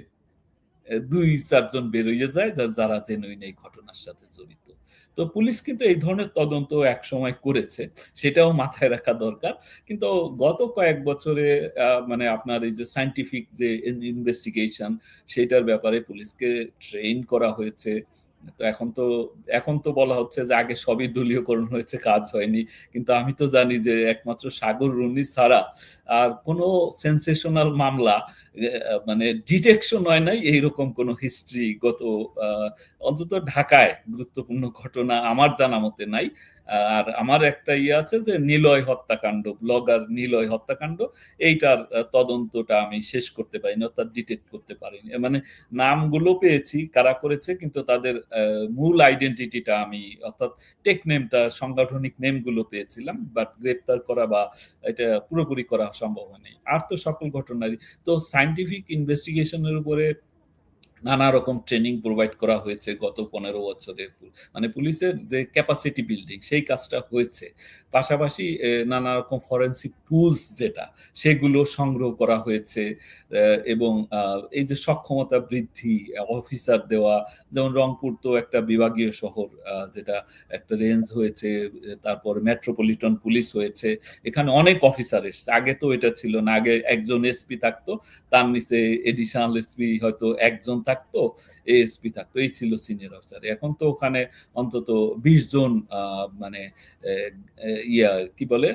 2-4 জন বেরোইয়ে যায় যারা জেনুইন এই ঘটনার সাথে জড়িত। তো পুলিশ কিন্তু এই ধরনের তদন্ত এক সময় করেছে, সেটাও মাথায় রাখা দরকার। কিন্তু গত কয়েক বছরে মানে আপনার এই যে সায়েন্টিফিক যে ইনভেস্টিগেশন, সেটার ব্যাপারে পুলিশকে ট্রেন করা হয়েছে। তো এখন তো বলা হচ্ছে যে আগে সবই দলীয়করণ হয়েছে, কাজ হয়নি। কিন্তু আমি তো জানি যে একমাত্র সাগর রুনি ছাড়া আর কোনো সেন্সেশনাল মামলা মানে ডিটেকশন হয় নাই এইরকম কোন হিস্ট্রি গত অন্তত ঢাকায় গুরুত্বপূর্ণ ঘটনা আমার জানা মতে নাই। আর আমার একটা আছে যে নিলয় হত্যাকাণ্ড, ব্লগার নিলয় হত্যাকাণ্ড, এইটার তদন্তটা আমি শেষ করতে পারিনি, অর্থাৎ ডিটেক্ট করতে পারিনি। মানে নামগুলো পেয়েছি কারা করেছে, কিন্তু তাদের মূল আইডেন্টিটিটা আমি, অর্থাৎ টেক নেমটা, সাংগঠনিক নেমগুলো পেয়েছিলাম, বাট গ্রেপ্তার করা বা এটা পুরোপুরি করা সম্ভব হয়নি। আর তো সকল ঘটনারই তো সায়েন্টিফিক ইনভেস্টিগেশনের উপরে নানা রকম ট্রেনিং প্রোভাইড করা হয়েছে গত 15 বছরে। মানে পুলিশের যে ক্যাপাসিটি বিল্ডিং, সেই কাজটা হয়েছে। পাশাপাশি নানা রকম ফরেনসিক টুলস যেটা, সেগুলো সংগ্রহ করা হয়েছে এবং এই যে সক্ষমতা বৃদ্ধি, অফিসার দেওয়া, যেমন রংপুর তো একটা বিভাগীয় শহর, যেটা একটা রেঞ্জ হয়েছে, তারপর মেট্রোপলিটন পুলিশ হয়েছে, এখানে অনেক অফিসার এসছে। আগে তো এটা ছিল না, আগে একজন এসপি থাকতো, তার নিচে এডিশনাল এসপি হয়তো একজন থাকতো, এএসপি থাকতো, এই ছিল সিনিয়র অফিসার। এখন তো ওখানে অন্তত 20 জন মানে কি বলে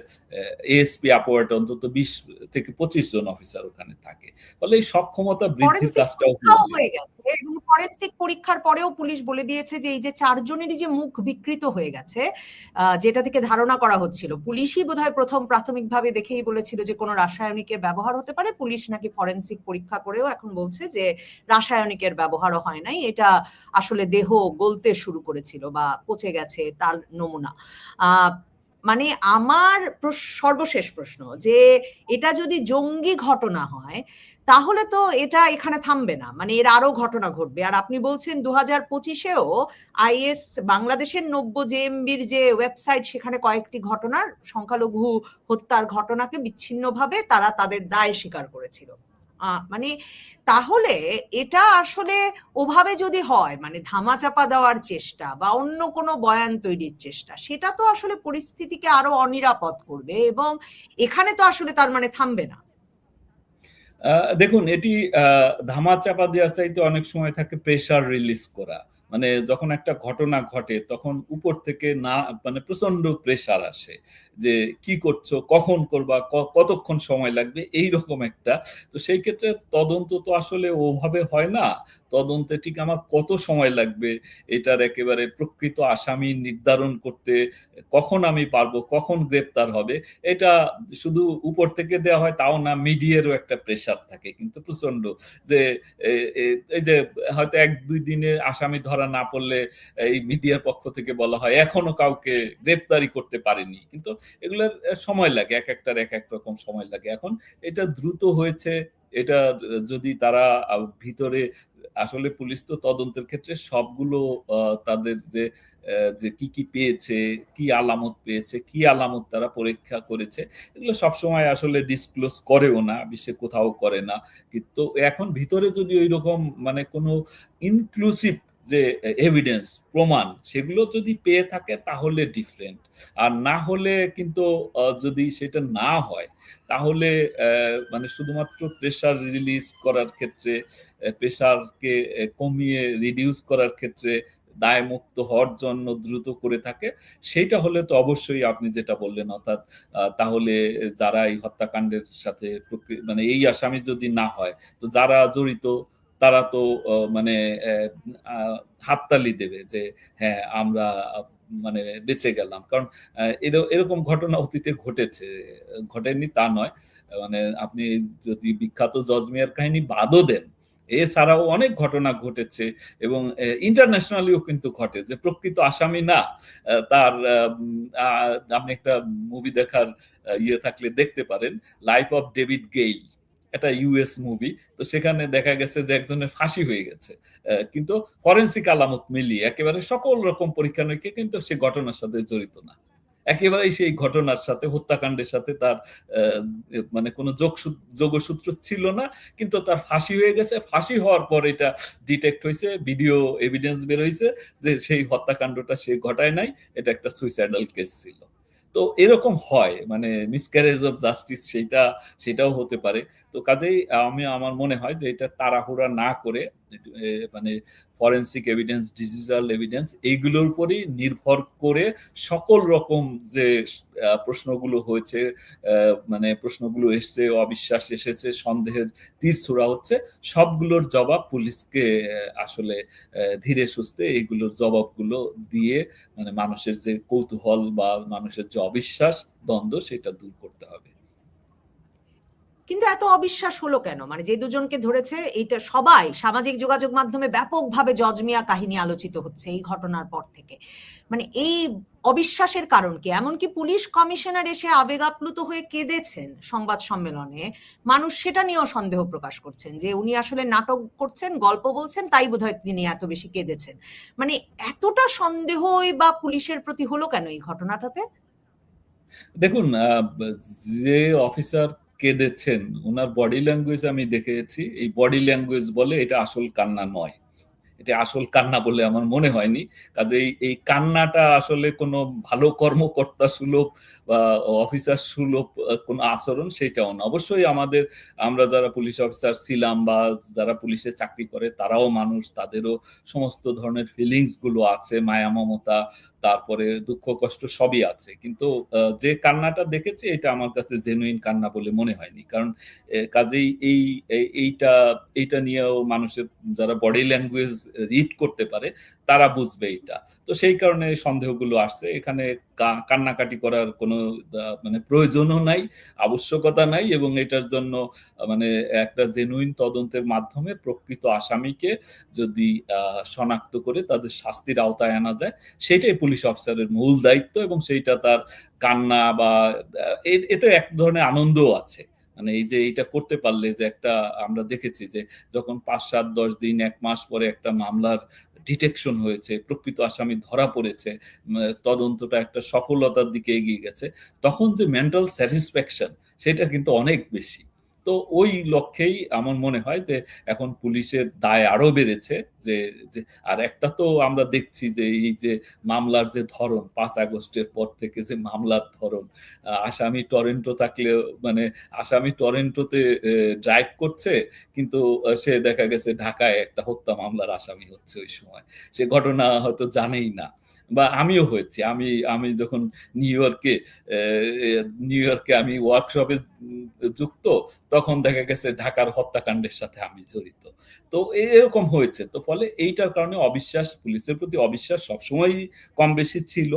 এএসপি আপওয়ার্ড অন্তত 20 থেকে 25 জন অফিসার ওখানে থাকে। ফলে এই সক্ষমতা বৃদ্ধির কাজটাও
হয়ে গেছে এবং ফরেনসিক পরীক্ষার পরেও পুলিশ বলে দিয়েছে যে এই যে 4 জনেরই যে মুখ বিকৃত হয়ে গেছে, যেটা থেকে ধারণা করা হচ্ছিল, পুলিশই বোধহয় প্রথম প্রাথমিকভাবে দেখেই বলেছিল যে কোনো রাসায়নিকের ব্যবহার হতে পারে। পুলিশ নাকি ফরেনসিক পরীক্ষা করেও এখন বলছে যে রাসায়নিকের ব্যবহারও হয় নাই, এটা আসলে দেহ গলতে শুরু করেছিল বা পচে গেছে তার নমুনা। মানে আমার সর্বশেষ প্রশ্ন যে এটা যদি জঙ্গি ঘটনা হয় তাহলে তো এটা এখানে থামবে না, মানে এর আরো ঘটনা ঘটবে। আর আপনি বলছেন 2025-এও আইএস বাংলাদেশের 90 জেএমবির যে ওয়েবসাইট, সেখানে কয়েকটি ঘটনার, সংখ্যালঘু হত্যার ঘটনাকে বিচ্ছিন্নভাবে তারা তাদের দায় স্বীকার করেছিল। মানে তাহলে এটা আসলে ওভাবে যদি হয়, মানে ধামাচাপা দেওয়ার চেষ্টা বা অন্য কোনো বয়ান তৈরির চেষ্টা, সেটা তো আসলে পরিস্থিতিকে আরো অনিরাপদ করবে এবং এখানে তো আসলে তার মানে থামবে না।
দেখুন, এটি ধামাচাপা দেওয়ার চাইতে অনেক সময় থাকে প্রেসার রিলিজ করা। মানে যখন একটা ঘটনা ঘটে তখন উপর থেকে না মানে প্রচন্ড প্রেসার আসে যে কি করছো, কখন করবা, কতক্ষণ সময় লাগবে, এইরকম একটা। তো সেই ক্ষেত্রে তদন্ত তো আসলে ওভাবে হয় না। তদন্তে ঠিক আমার কত সময় লাগবে এটার একেবারে প্রকৃত আসামি নির্ধারণ করতে, কখন আমি পারবো, কখন গ্রেপ্তার হবে, এটা শুধু উপর থেকে দেওয়া হয় তাও না, মিডিয়ারও একটা প্রেসার থাকে কিন্তু প্রচন্ড, যে এই যে হয়তো 1-2 দিনে আসামি ধরা না পড়লে এই মিডিয়ার পক্ষ থেকে বলা হয় এখনো কাউকে গ্রেপ্তারি করতে পারেনি, কিন্তু এগুলোর সময় লাগে, এক একটার এক এক রকম সময় লাগে। এখন এটা দ্রুত হয়েছে, এটা যদি তারা ভিতরে আসলে পুলিশ তো তদন্তের ক্ষেত্রে সবগুলো তাদের যে যে কি কি পেয়েছে, কি আলামত পেয়েছে, কি আলামত তারা পরীক্ষা করেছে, এগুলো সবসময় আসলে ডিসক্লোজ করেও না, বিশ্বে কোথাও করে না। কিন্তু এখন ভিতরে যদি ওই রকম মানে কোনো ইনক্লুসিভ যে এভিডেন্স, প্রমাণ, সেগুলো যদি পেয়ে থাকে তাহলে ডিফারেন্ট। আর না হলে কিন্তু যদি সেটা না হয় তাহলে মানে শুধুমাত্র প্রেসার রিলিজ করার ক্ষেত্রে, প্রেসারকে কমিয়ে রিডিউস করার ক্ষেত্রে, দায়মুক্ত হওয়ার জন্য দ্রুত করে থাকে, সেইটা হলে তো অবশ্যই আপনি যেটা বললেন, অর্থাৎ তাহলে যারা এই হত্যাকাণ্ডের সাথে মানে এই আসামি যদি না হয়, তো যারা জড়িত তারা তো মানে হাততালি দেবে যে হ্যাঁ আমরা মানে বেঁচে গেলাম। কারণ এরকম ঘটনা অতীতে ঘটেছে, ঘটেনি তা নয়। মানে আপনি যদি বিখ্যাত জজ মিয়ার কাহিনী বাদও দেন, এছাড়াও অনেক ঘটনা ঘটেছে এবং ইন্টারন্যাশনালিও কিন্তু ঘটে যে প্রকৃত আসামি না, তার আপনি একটা মুভি দেখার ইয়ে থাকলে দেখতে পারেন, লাইফ অফ ডেভিড গেইল, এটা ইউএস মুভি। তো সেখানে দেখা গেছে যে একজনের ফাঁসি হয়ে গেছে, কিন্তু ফরেন্সিক আলামত মিলিয়ে একেবারে সকল রকম পরীক্ষা নিরীক্ষা কিন্তু সে ঘটনার সাথে জড়িত না, একেবারেই সেই ঘটনার সাথে, হত্যাকাণ্ডের সাথে তার মানে কোনো যোগসূত্র ছিল না, কিন্তু তার ফাঁসি হয়ে গেছে। ফাঁসি হওয়ার পর এটা ডিটেক্ট হয়েছে, ভিডিও এভিডেন্স বের হয়েছে যে সেই হত্যাকাণ্ডটা সে ঘটায় নাই, এটা একটা সুইসাইডাল কেস ছিল। তো এরকম হয়, মানে মিসক্যারেজ অফ জাস্টিস সেটাও হতে পারে। তো কাজেই আমার মনে হয় যে এটা তাড়াহুড়া না করে মানে ফরেন্সিক এভিডেন্স, ডিজিটাল এভিডেন্স, এইগুলোর উপরই নির্ভর করে সকল রকম যে প্রশ্নগুলো হয়েছে, মানে প্রশ্নগুলো এসছে, অবিশ্বাস এসেছে, সন্দেহের তীর ছোড়া হচ্ছে, সবগুলোর জবাব পুলিশকে আসলে ধীরে সুস্থে এইগুলোর জবাবগুলো দিয়ে মানে মানুষের যে কৌতূহল বা মানুষের যে অবিশ্বাস, দ্বন্দ্ব, সেটা দূর করতে হবে।
কিন্তু এত অবিশ্বাস হলো কেন? মানে যে দুজনকে ধরেছে, এটা সবাই সামাজিক যোগাযোগ মাধ্যমে ব্যাপকভাবে জজ মিয়া কাহিনী আলোচিত হচ্ছে এই ঘটনার পর থেকে। মানে এই অবিশ্বাসের কারণ কি? এমনকি পুলিশ কমিশনার এসে আবেগ আপ্লুত হয়ে কেঁদেছেন সংবাদ সম্মেলনে। মানুষ সেটা নিয়েও সন্দেহ প্রকাশ করছেন যে উনি আসলে নাটক করছেন, গল্প বলছেন, তাই বোধহয় তিনি এত বেশি কেঁদেছেন। মানে এতটা সন্দেহই বা পুলিশের প্রতি হলো কেন এই ঘটনাটাতে?
দেখুন, যে অফিসার কেঁদেছেন ওনার বডি ল্যাঙ্গুয়েজ আমি দেখেছি, এই বডি ল্যাঙ্গুয়েজ বলে এটা আসল কান্না নয়, এটা আসল কান্না বলে আমার মনে হয়নি। কাজেই এই কান্নাটা আসলে কোনো ভালো কর্মকর্তা সুলভ বা অফিসার সুলভ কোনো আচরণ সেটাও না। অবশ্যই আমরা যারা পুলিশ অফিসার ছিলাম বা যারা পুলিশে চাকরি করে তারাও মানুষ, তাদেরও সমস্ত ধরনের ফিলিংস গুলো আছে, মায়া মমতা, তারপরে দুঃখ কষ্ট সবই আছে। কিন্তু যে কান্নাটা দেখেছি এটা আমার কাছে জেনুইন কান্না বলে মনে হয়নি। কারণ কাজেই এইটা নিয়েও মানুষের যারা বডি ল্যাঙ্গুয়েজ রিড করতে পারে তারা বুঝবে এটা। তো সেই কারণে সন্দেহগুলো আসছে। এখানে কান্নাকাটি করার কোনো মানে প্রয়োজনও নাই, আবশ্যকতা নাই, এবং এটার জন্য মানে একটা জেনুইন তদন্তের মাধ্যমে প্রকৃত আসামিকে যদি শনাক্ত করে তাদের শাস্তির আওতায় আনা যায়, সেটাই পুলিশ অফিসারের মূল দায়িত্ব, এবং সেইটা তার কান্না বা এতে এক ধরনের আনন্দও আছে। মানে এই যে এইটা করতে পারলে যে একটা, আমরা দেখেছি যে যখন 5-7-10 দিন 1 মাস পরে একটা মামলার ডিটেকশন হয়েছে, প্রকৃত আসামি ধরা পড়েছে, তদন্তটা একটা সফলতার দিকে এগিয়ে গেছে, তখন যে মেন্টাল স্যাটিসফ্যাকশন সেটা কিন্তু অনেক বেশি। তো তো ওই লক্ষ্যেই আমার মনে হয় যে এখন পুলিশের দায় আরো বেড়েছে। যে আর একটা তো আমরা দেখছি যে এই যে মামলার যে ধরন, 5 আগস্টের পর থেকে যে মামলার ধরন, আসামি টরেন্টো থাকলেও মানে আসামি টরেন্টোতে ড্রাইভ করছে, কিন্তু সে দেখা গেছে ঢাকায় একটা হত্যা মামলার আসামি হচ্ছে ওই সময়। সে ঘটনা হয়তো জানেই না, বা আমিও হয়েছি। আমি আমি যখন নিউ ইয়র্কে আমি ওয়ার্কশপে যুক্ত, তখন দেখা গেছে ঢাকার হত্যাকাণ্ডের সাথে আমি জড়িত। তো এরকম হয়েছে। তো ফলে এইটার কারণে অবিশ্বাস, পুলিশের প্রতি অবিশ্বাস সবসময়ই কম বেশি ছিল।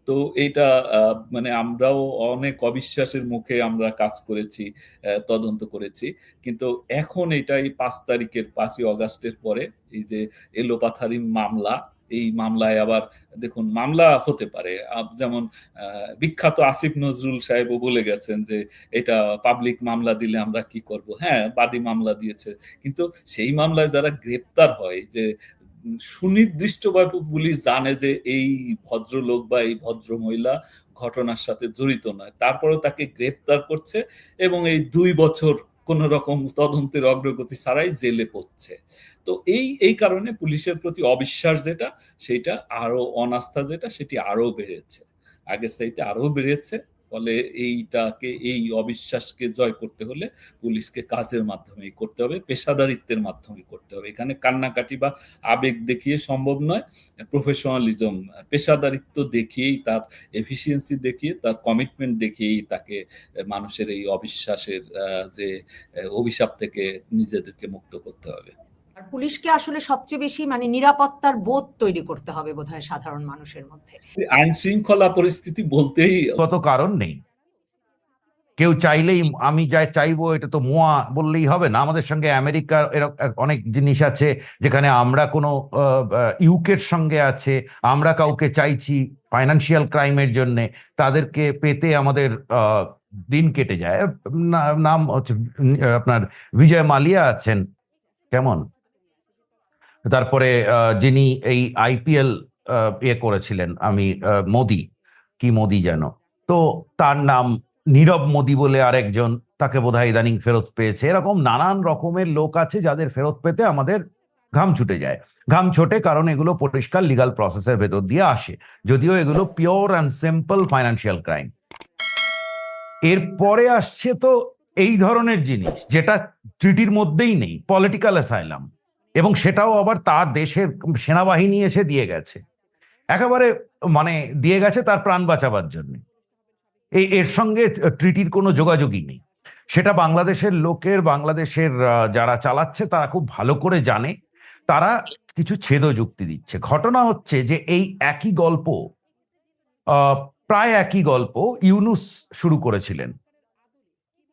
তো এইটা মানে আমরাও অনেক অবিশ্বাসের মুখে আমরা কাজ করেছি, তদন্ত করেছি। কিন্তু এখন এটা এই 5 তারিখের 5ই অগাস্টের পরে এই যে এলোপাথারি মামলা, এই মামলায় আবার দেখুন মামলা হতে পারে। যেমন বিখ্যাত আসিফ নজরুল সাহেবও বলে গেছেন যে এটা পাবলিক মামলা দিলে আমরা কি করব। হ্যাঁ, বাদী মামলা দিয়েছে। কিন্তু সেই মামলায় যারা গ্রেপ্তার হয়, যে সুনির্দিষ্টভাবে পুলিশ জানে যে এই ভদ্রলোক বা এই ভদ্র মহিলা ঘটনার সাথে জড়িত নয়, তারপরেও তাকে গ্রেপ্তার করছে এবং এই 2 বছর কোন রকম তদন্তের অগ্রগতি ছাড়াই জেলে পড়ছে। তো এই কারণে পুলিশের প্রতি অবিশ্বাস যেটা, সেটা আরো অনাস্থা যেটা, সেটি আরো বেড়েছে, আগের চাইতে আরো বেড়েছে। ফলে এই অবিশ্বাসকে জয় করতে হলে পুলিশকে কাজের মাধ্যমেই করতে হবে, পেশাদারিত্বের মাধ্যমে করতে হবে। এখানে কান্নাকাটি বা আবেগ দেখিয়ে সম্ভব নয়। প্রফেশনালিজম, পেশাদারিত্ব দেখিয়েই, তার এফিসিয়েন্সি দেখিয়ে, তার কমিটমেন্ট দেখিয়েই তাকে মানুষের এই অবিশ্বাসের যে অভিশাপ থেকে নিজেদেরকে মুক্ত করতে হবে।
আর পুলিশকে আসলে সবচেয়ে বেশি মানে নিরাপত্তার বোধ তৈরি করতে হবে বোধহয় সাধারণ মানুষের মধ্যে।
আইন শৃঙ্খলা পরিস্থিতি বলতেই
কত কারণ নেই, কেউ চাইলেই আমি যা চাইবো এটা তো মোয়া বললেই হবে না। আমাদের সঙ্গে আমেরিকার এরকম অনেক জিনিস আছে যেখানে আমরা কোনো ইউকের সঙ্গে আছে, আমরা কাউকে চাইছি ফাইন্যান্সিয়াল ক্রাইমের জন্য, তাদেরকে পেতে আমাদের দিন কেটে যায়। নাম হচ্ছে আপনার বিজয় মালিয়া আছেন, কেমন, তারপরে যিনি এই আইপিএল করেছিলেন, আমি মোদি, কি মোদি যেন, তো তার নাম নীরব মোদি বলে আরেকজন, তাকে বোধহয় ইদানিং ফেরত পেয়েছে। এরকম নানান রকমের লোক আছে যাদের ফেরত পেতে আমাদের ঘাম ছুটে যায়। ঘাম ছোটে কারণ এগুলো পরিষ্কার লিগাল প্রসেসের ভেতর দিয়ে আসে, যদিও এগুলো pure and simple financial crime. এরপরে আসছে তো এই ধরনের জিনিস যেটা ট্রিটির মধ্যেই নেই, পলিটিক্যাল অ্যাসাইলাম, এবং সেটাও আবার তার দেশের সেনাবাহিনী এসে দিয়ে গেছে, একেবারে মানে দিয়ে গেছে তার প্রাণ বাঁচাবার জন্য। এর সঙ্গে ট্রিটির কোনো যোগাযোগই নেই। সেটা বাংলাদেশের লোকের, বাংলাদেশের যারা চালাচ্ছে তারা খুব ভালো করে জানে। তারা কিছু ছেদ যুক্তি দিচ্ছে। ঘটনা হচ্ছে যে এই একই গল্প, প্রায় একই গল্প ইউনুস শুরু করেছিলেন।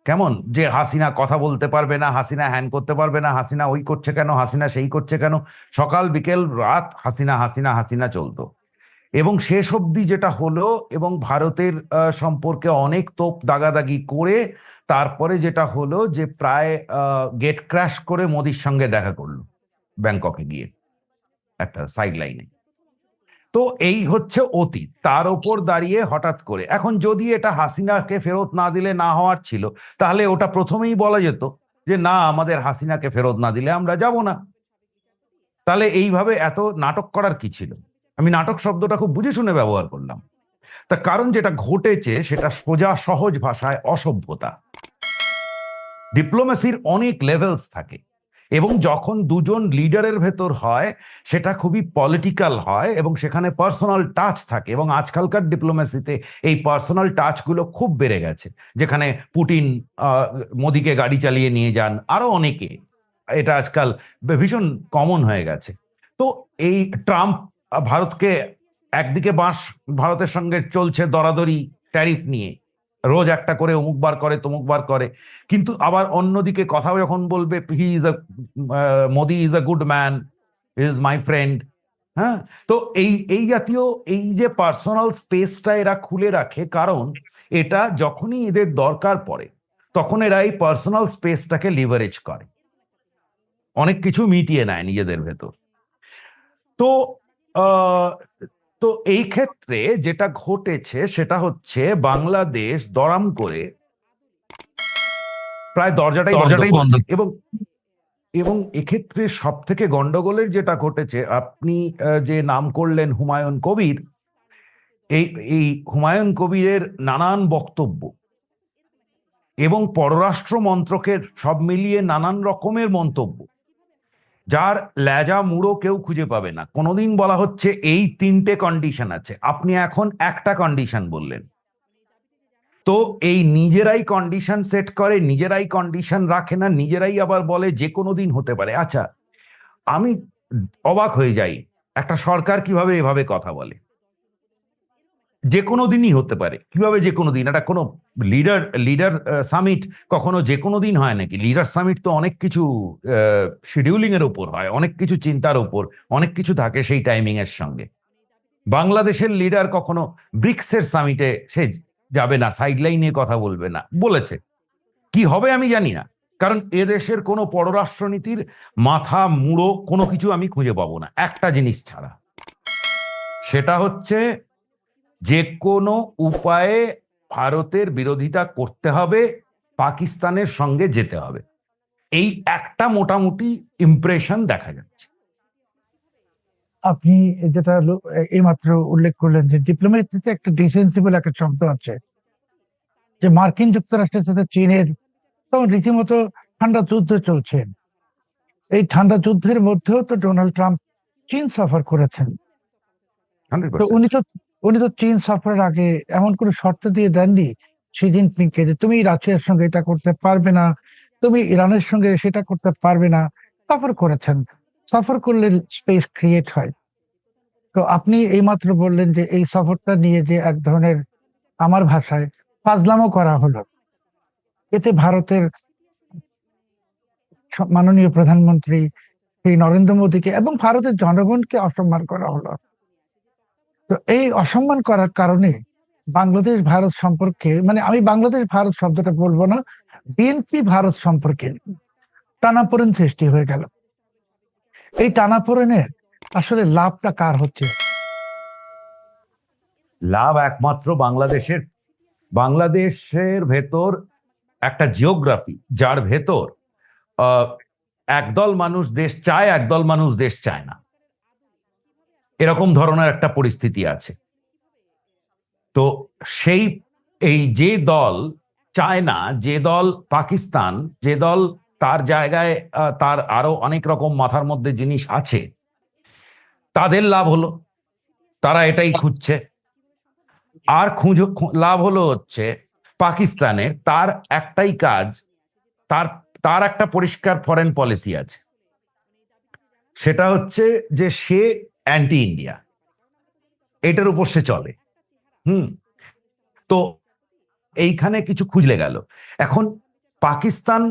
কেমন, যে হাসিনা কথা বলতে পারবে না, হাসিনা হ্যান করতে পারবে না, হাসিনা ওই করছে কেন, হাসিনা সেই করছে কেন, সকাল বিকেল রাত হাসিনা হাসিনা হাসিনা চলতো। এবং শেষ অবধি যেটা হলো, এবং ভারতের সম্পর্কে অনেক তোপ দাগাদাগি করে তারপরে যেটা হলো যে প্রায় গেট ক্র্যাশ করে মোদির সঙ্গে দেখা করলো ব্যাংককে গিয়ে একটা সাইড লাইনে। তো এই হচ্ছে অতীত। তার ওপর দাঁড়িয়ে হঠাৎ করে এখন যদি এটা হাসিনাকে ফেরত না দিলে না হওয়ার ছিল, তাহলে ওটা প্রথমেই বলা যেত যে না, আমাদের হাসিনাকে ফেরত না দিলে আমরা যাব না। তাহলে এইভাবে এত নাটক করার কি ছিল? আমি নাটক শব্দটা খুব বুঝে শুনে ব্যবহার করলাম। তার কারণ যেটা ঘটেছে সেটা সোজা সহজ ভাষায় অসভ্যতা। ডিপ্লোমেসির অনেক লেভেলস থাকে, এবং যখন দুজন লিডারের ভেতর হয় সেটা খুবই পলিটিক্যাল হয়, এবং সেখানে পার্সোনাল টাচ থাকে। এবং আজকালকার ডিপ্লোমেসিতে এই পার্সোনাল টাচগুলো খুব বেড়ে গেছে, যেখানে পুতিন মোদিকে গাড়ি চালিয়ে নিয়ে যান, আরো অনেকে, এটা আজকাল ভীষণ কমন হয়ে গেছে। তো এই ট্রাম্প ভারতকে একদিকে ভারতের সঙ্গে চলছে দরাদরি ট্যারিফ নিয়ে, রোজ একটা করে অমুক বার করে তমুক বার করে, কিন্তু আবার অন্যদিকে কথাও যখন বলবে he is a Modi is a good man, is my friend. হ্যাঁ, তো এই জাতীয় এই যে পার্সোনাল স্পেসটা এরা খুলে রাখে, কারণ এটা যখনই এদের দরকার পড়ে তখন এরা এই পার্সোনাল স্পেসটাকে লিভারেজ করে, অনেক কিছু মিটিয়ে নেয় নিজেদের ভেতর। তো তো এই ক্ষেত্রে যেটা ঘটেছে সেটা হচ্ছে বাংলাদেশ দরাম করে প্রায় দরজাটাই বন্ধ এবং এবং এক্ষেত্রে সব থেকে গন্ডগোলের যেটা ঘটেছে, আপনি যে নাম করলেন হুমায়ুন কবির, এই এই হুমায়ুন কবিরের নানান বক্তব্য এবং পররাষ্ট্র মন্ত্রকের সব মিলিয়ে নানান রকমের মন্তব্য, যার লেজা মুড়ো কেউ খুঁজে পাবে না। কোনোদিন বলা হচ্ছে এই 3টে কন্ডিশন আছে, আপনি এখন একটা কন্ডিশন বললেন। তো এই নিজেরাই কন্ডিশন সেট করে, নিজেরাই কন্ডিশন রাখে না, নিজেরাই আবার বলে যে কোনো দিন হতে পারে। আচ্ছা, আমি অবাক হয়ে যাই, একটা সরকার কিভাবে এভাবে কথা বলে, যে কোনো দিনই হতে পারে, কিভাবে যে কোনো দিন? এটা কোনো লিডার সামিট কখনো যে কোনো দিন হয় নাকি? লিডার সামিট তো অনেক কিছু শিডিউলিং এর উপর হয়, অনেক কিছু চিন্তার উপর, অনেক কিছু থাকে সেই টাইমিং এর সঙ্গে। বাংলাদেশের লিডার কখনো ব্রিক্সের সামিটে সে যাবে না, সাইডলাইনে কথা বলবে না, বলেছে। কি হবে আমি জানি না, কারণ এদেশের কোনো পররাষ্ট্রনীতির মাথা মুড়ো কোনো কিছু আমি খুঁজে পাবো না, একটা জিনিস ছাড়া, সেটা হচ্ছে যে কোনো উপায়ে ভারতের বিরোধিতা করতে হবে, পাকিস্তানের সঙ্গে যেতে হবে। এই একটা মোটামুটি ইমপ্রেশন দেখা যাচ্ছে।
আপনি যেটা এইমাত্র উল্লেখ করলেন যে ডিপ্লোমেসিতে একটা ডিসেন্সিবল একটা শব্দ আছে, যে মার্কিন যুক্তরাষ্ট্রের সাথে চীনের তখন রীতিমতো ঠান্ডা যুদ্ধ চলছে। এই ঠান্ডা যুদ্ধের মধ্যেও তো ডোনাল্ড ট্রাম্প চীন সফর করেছেন। তো
100%।
উনি তো চীন সফরের আগে এমন কোনো শর্ত দিয়ে দেননি শি জিনপিংকে যে তুমি রাশিয়ার সঙ্গে এটা করতে পারবে না, তুমি ইরানের সঙ্গে সেটা করতে পারবে না। সফর করেছেন, সফর করলে স্পেস ক্রিয়েট হয়। তো আপনি এইমাত্র বললেন যে এই সফরটা নিয়ে যে এক ধরনের, আমার ভাষায়, ফাজলামো করা হলো, এতে ভারতের মাননীয় প্রধানমন্ত্রী শ্রী নরেন্দ্র মোদীকে এবং ভারতের জনগণকে অসম্মান করা হলো। তো এই অসম্মান করার কারণে বাংলাদেশ ভারত সম্পর্কে, মানে আমি বাংলাদেশ ভারত শব্দটা বলবো না, বিএনপি ভারত সম্পর্কে টানাপোড়েন সৃষ্টি হয়ে গেল। এই টানাপোড়েনের আসলে লাভটা কার হচ্ছে?
লাভ একমাত্র বাংলাদেশের ভেতর একটা জিওগ্রাফি, যার ভেতর একদল মানুষ দেশ চায়, একদল মানুষ দেশ চায় না, এরকম ধরনের একটা পরিস্থিতি আছে। তো এই যে দল চায় না, যে দল পাকিস্তান, যে দল তার জায়গায় তার আরো অনেক রকম মাথার মধ্যে জিনিস আছে, তাদের লাভ হলো, তারা এটাই খুঁজছে। আর লাভ হলো হচ্ছে পাকিস্তানের, তার একটাই কাজ, তার একটা পরিষ্কার ফরেন পলিসি আছে, সেটা হচ্ছে যে সে অ্যান্টি ইন্ডিয়া, এটার উপর সে চলে। তো এইখানে কিছু খুঁজলে গেল। এখন পাকিস্তান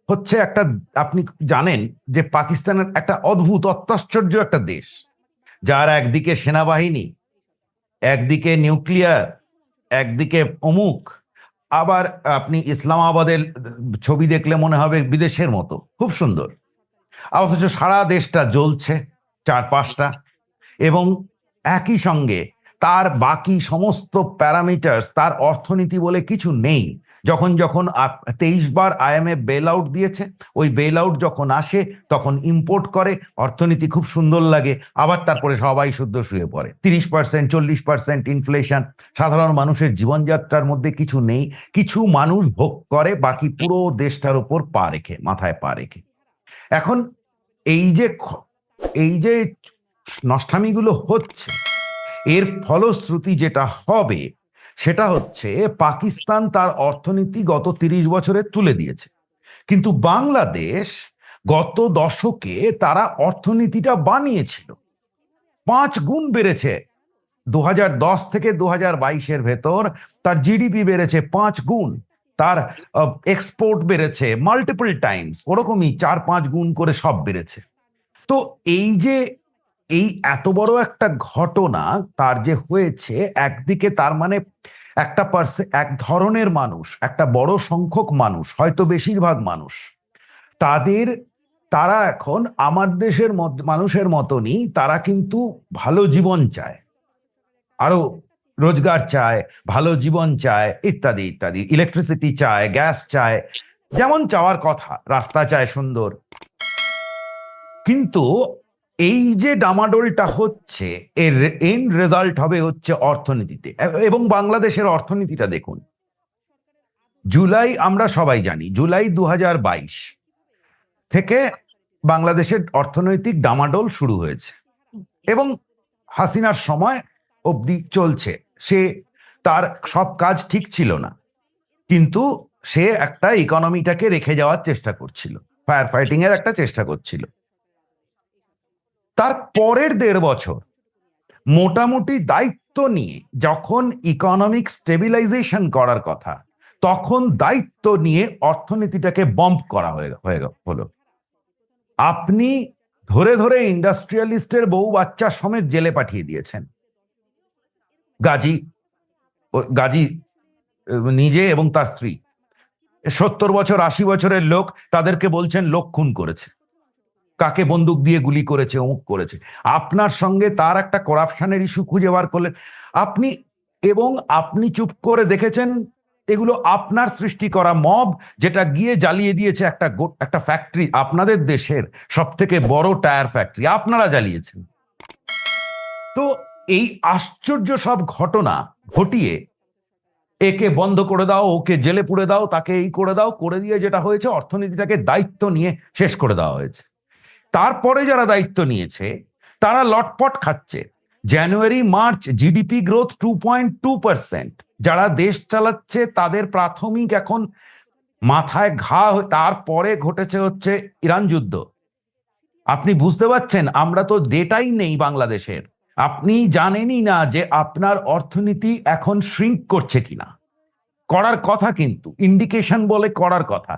হচ্ছে একটা, আপনি জানেন যে পাকিস্তানের একটা অদ্ভুত অত্যাশ্চর্য একটা দেশ, যার একদিকে সেনাবাহিনী, একদিকে নিউক্লিয়ার, একদিকে অমুক, আবার আপনি ইসলামাবাদের ছবি দেখলে মনে হবে বিদেশের মতো, খুব সুন্দর, অথচ সারা দেশটা জ্বলছে 4-5টা, এবং একই সঙ্গে তার বাকি সমস্ত প্যারামিটার্স, তার অর্থনীতি বলে কিছু নেই। যখন 23 বার IMF বেল আউট দিয়েছে, ওই বেল আউট যখন আসে তখন ইম্পোর্ট করে, অর্থনীতি খুব সুন্দর লাগে, আবার তারপরে সবাই শুদ্ধ শুয়ে পড়ে। 30%, 40% ইনফ্লেশন, সাধারণ মানুষের জীবনযাত্রার মধ্যে কিছু নেই, কিছু মানুষ ভোগ করে, বাকি পুরো দেশটার উপর মাথায় পা রেখে। এখন এই যে নষ্টামিগুলো হচ্ছে, এর ফলশ্রুতি যেটা হবে সেটা হচ্ছে পাকিস্তান তার অর্থনীতি গত 30 বছরে তুলে দিয়েছে, কিন্তু বাংলাদেশ গত দশকে তারা অর্থনীতিটা বানিয়েছিল, 5 গুণ বেড়েছে। 2010 থেকে 2022-এর ভেতর তার জিডিপি বেড়েছে 5 গুণ, তার এক্সপোর্ট বেড়েছে মাল্টিপল টাইমস, ওরকমই 4-5 গুণ করে সব বেড়েছে। তো এই এত বড় একটা ঘটনা তার যে হয়েছে, একদিকে তার মানে এক ধরনের মানুষ, একটা বড় সংখ্যক মানুষ, হয়তো বেশিরভাগ মানুষ, তারা এখন আমার দেশের মানুষের মতনই, তারা কিন্তু ভালো জীবন চায়, আরো রোজগার চায়, ভালো জীবন চায়, ইত্যাদি ইত্যাদি, ইলেকট্রিসিটি চায়, গ্যাস চায়, যেমন চাওয়ার কথা, রাস্তা চায় সুন্দর, কিন্তু এই যে ডামাডোলটা হচ্ছে এর এন্ড রেজাল্ট হবে হচ্ছে অর্থনীতিতে। এবং বাংলাদেশের অর্থনীতিটা দেখুন, জুলাই, আমরা সবাই জানি জুলাই 2022 থেকে বাংলাদেশের অর্থনৈতিক ডামাডোল শুরু হয়েছে এবং হাসিনার সময় অবধি চলছে। সে তার সব কাজ ঠিক ছিল না, কিন্তু সে একটা ইকোনমিটাকে রেখে যাওয়ার চেষ্টা করছিল, ফায়ার ফাইটিং এর একটা চেষ্টা করছিল। তার পরের 1.5 বছর মোটামুটি দায়িত্ব নিয়ে যখন ইকোনমিক স্টেবিলাইজেশন করার কথা, তখন দায়িত্ব নিয়ে অর্থনীতিটাকে বম্প করা হলো। আপনি ধরে ধরে ইন্ডাস্ট্রিয়ালিস্টের বউ বাচ্চা সমেত জেলে পাঠিয়ে দিয়েছেন। গাজী নিজে এবং তার স্ত্রী, 70 বছর 80 বছরের লোক, তাদেরকে বলছেন লোক খুন করেছে, কাকে বন্দুক দিয়ে গুলি করেছে, অমুক করেছে। আপনার সঙ্গে তার একটা করাপশনের ইস্যু খুঁজে বার করলেন আপনি, এবং আপনি চুপ করে দেখেছেন এগুলো আপনার সৃষ্টি করা মব, যেটা গিয়ে জ্বালিয়ে দিয়েছে একটা ফ্যাক্টরি, আপনাদের দেশের সব থেকে বড় টায়ার ফ্যাক্টরি আপনারা জ্বালিয়েছেন। তো এই আশ্চর্য সব ঘটনা ঘটিয়ে একে বন্ধ করে দাও, ওকে জেলে পুরে দাও, তাকে এই করে দাও, করে দিয়ে যেটা হয়েছে অর্থনীতিটাকে দায়িত্ব নিয়ে শেষ করে দেওয়া হয়েছে। তারপরে যারা দায়িত্ব নিয়েছে তারা লটপট খাচ্ছে। জানুয়ারি মার্চ জিডিপি গ্রোথ 2.2%। যারা দেশ চালাচ্ছে তাদের প্রাথমিক এখন মাথায় ঘা। তারপরে ঘটেছে হচ্ছে ইরান যুদ্ধ। আপনি বুঝতে পারছেন, আমরা তো ডেটাই নেই বাংলাদেশের, আপনি জানেনই না যে আপনার অর্থনীতি এখন শ্রিঙ্ক করছে কিনা। করার কথা, কিন্তু ইন্ডিকেশন বলে করার কথা।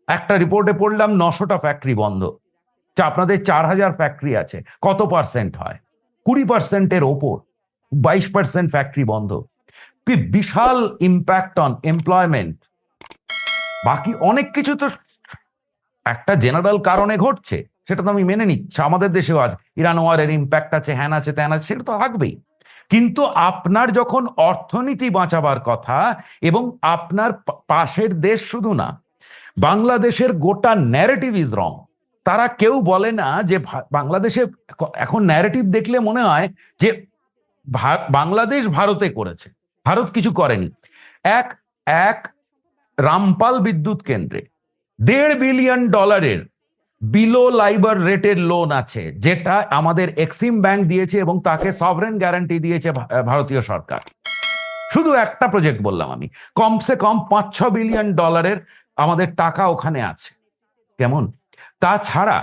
একটা রিপোর্টে পড়লাম 900টা ফ্যাক্টরি বন্ধ। আপনাদের 4000 ফ্যাক্টরি আছে, কত পার্সেন্ট হয়? 20%-এর ওপর, 22% ফ্যাক্টরি বন্ধ। কি বিশাল ইম্প্যাক্ট অন এমপ্লয়মেন্ট। বাকি অনেক কিছু তো একটা জেনারেল কারণে ঘটছে, সেটা তো আমি মেনে নিচ্ছি। আমাদের দেশেও আজ ইরান ওয়ারের ইম্প্যাক্ট আছে, হ্যান আছে, ত্যান আছে, সেটা তো থাকবেই। কিন্তু আপনার যখন অর্থনীতি বাঁচাবার কথা, এবং আপনার পাশের দেশ শুধু না, বাংলাদেশের গোটা ন্যারেটিভ ইজ রং। তারা কেউ বলে না যে বাংলাদেশে এখন ন্যারেটিভ দেখলে মনে হয় যে বাংলাদেশ ভারতে করেছে, ভারত কিছু করেনি। এক রামপাল বিদ্যুৎ কেন্দ্রে $1.5 বিলিয়ন বিলো লাইবার রেটের লোন আছে, যেটা আমাদের এক্সিম ব্যাংক দিয়েছে এবং তাকে সভরেন গ্যারান্টি দিয়েছে ভারতীয় সরকার। শুধু একটা প্রজেক্ট বললাম আমি, কমসে কম $5-6 বিলিয়ন আমাদের টাকা ওখানে আছে। কেমন? তাছাড়া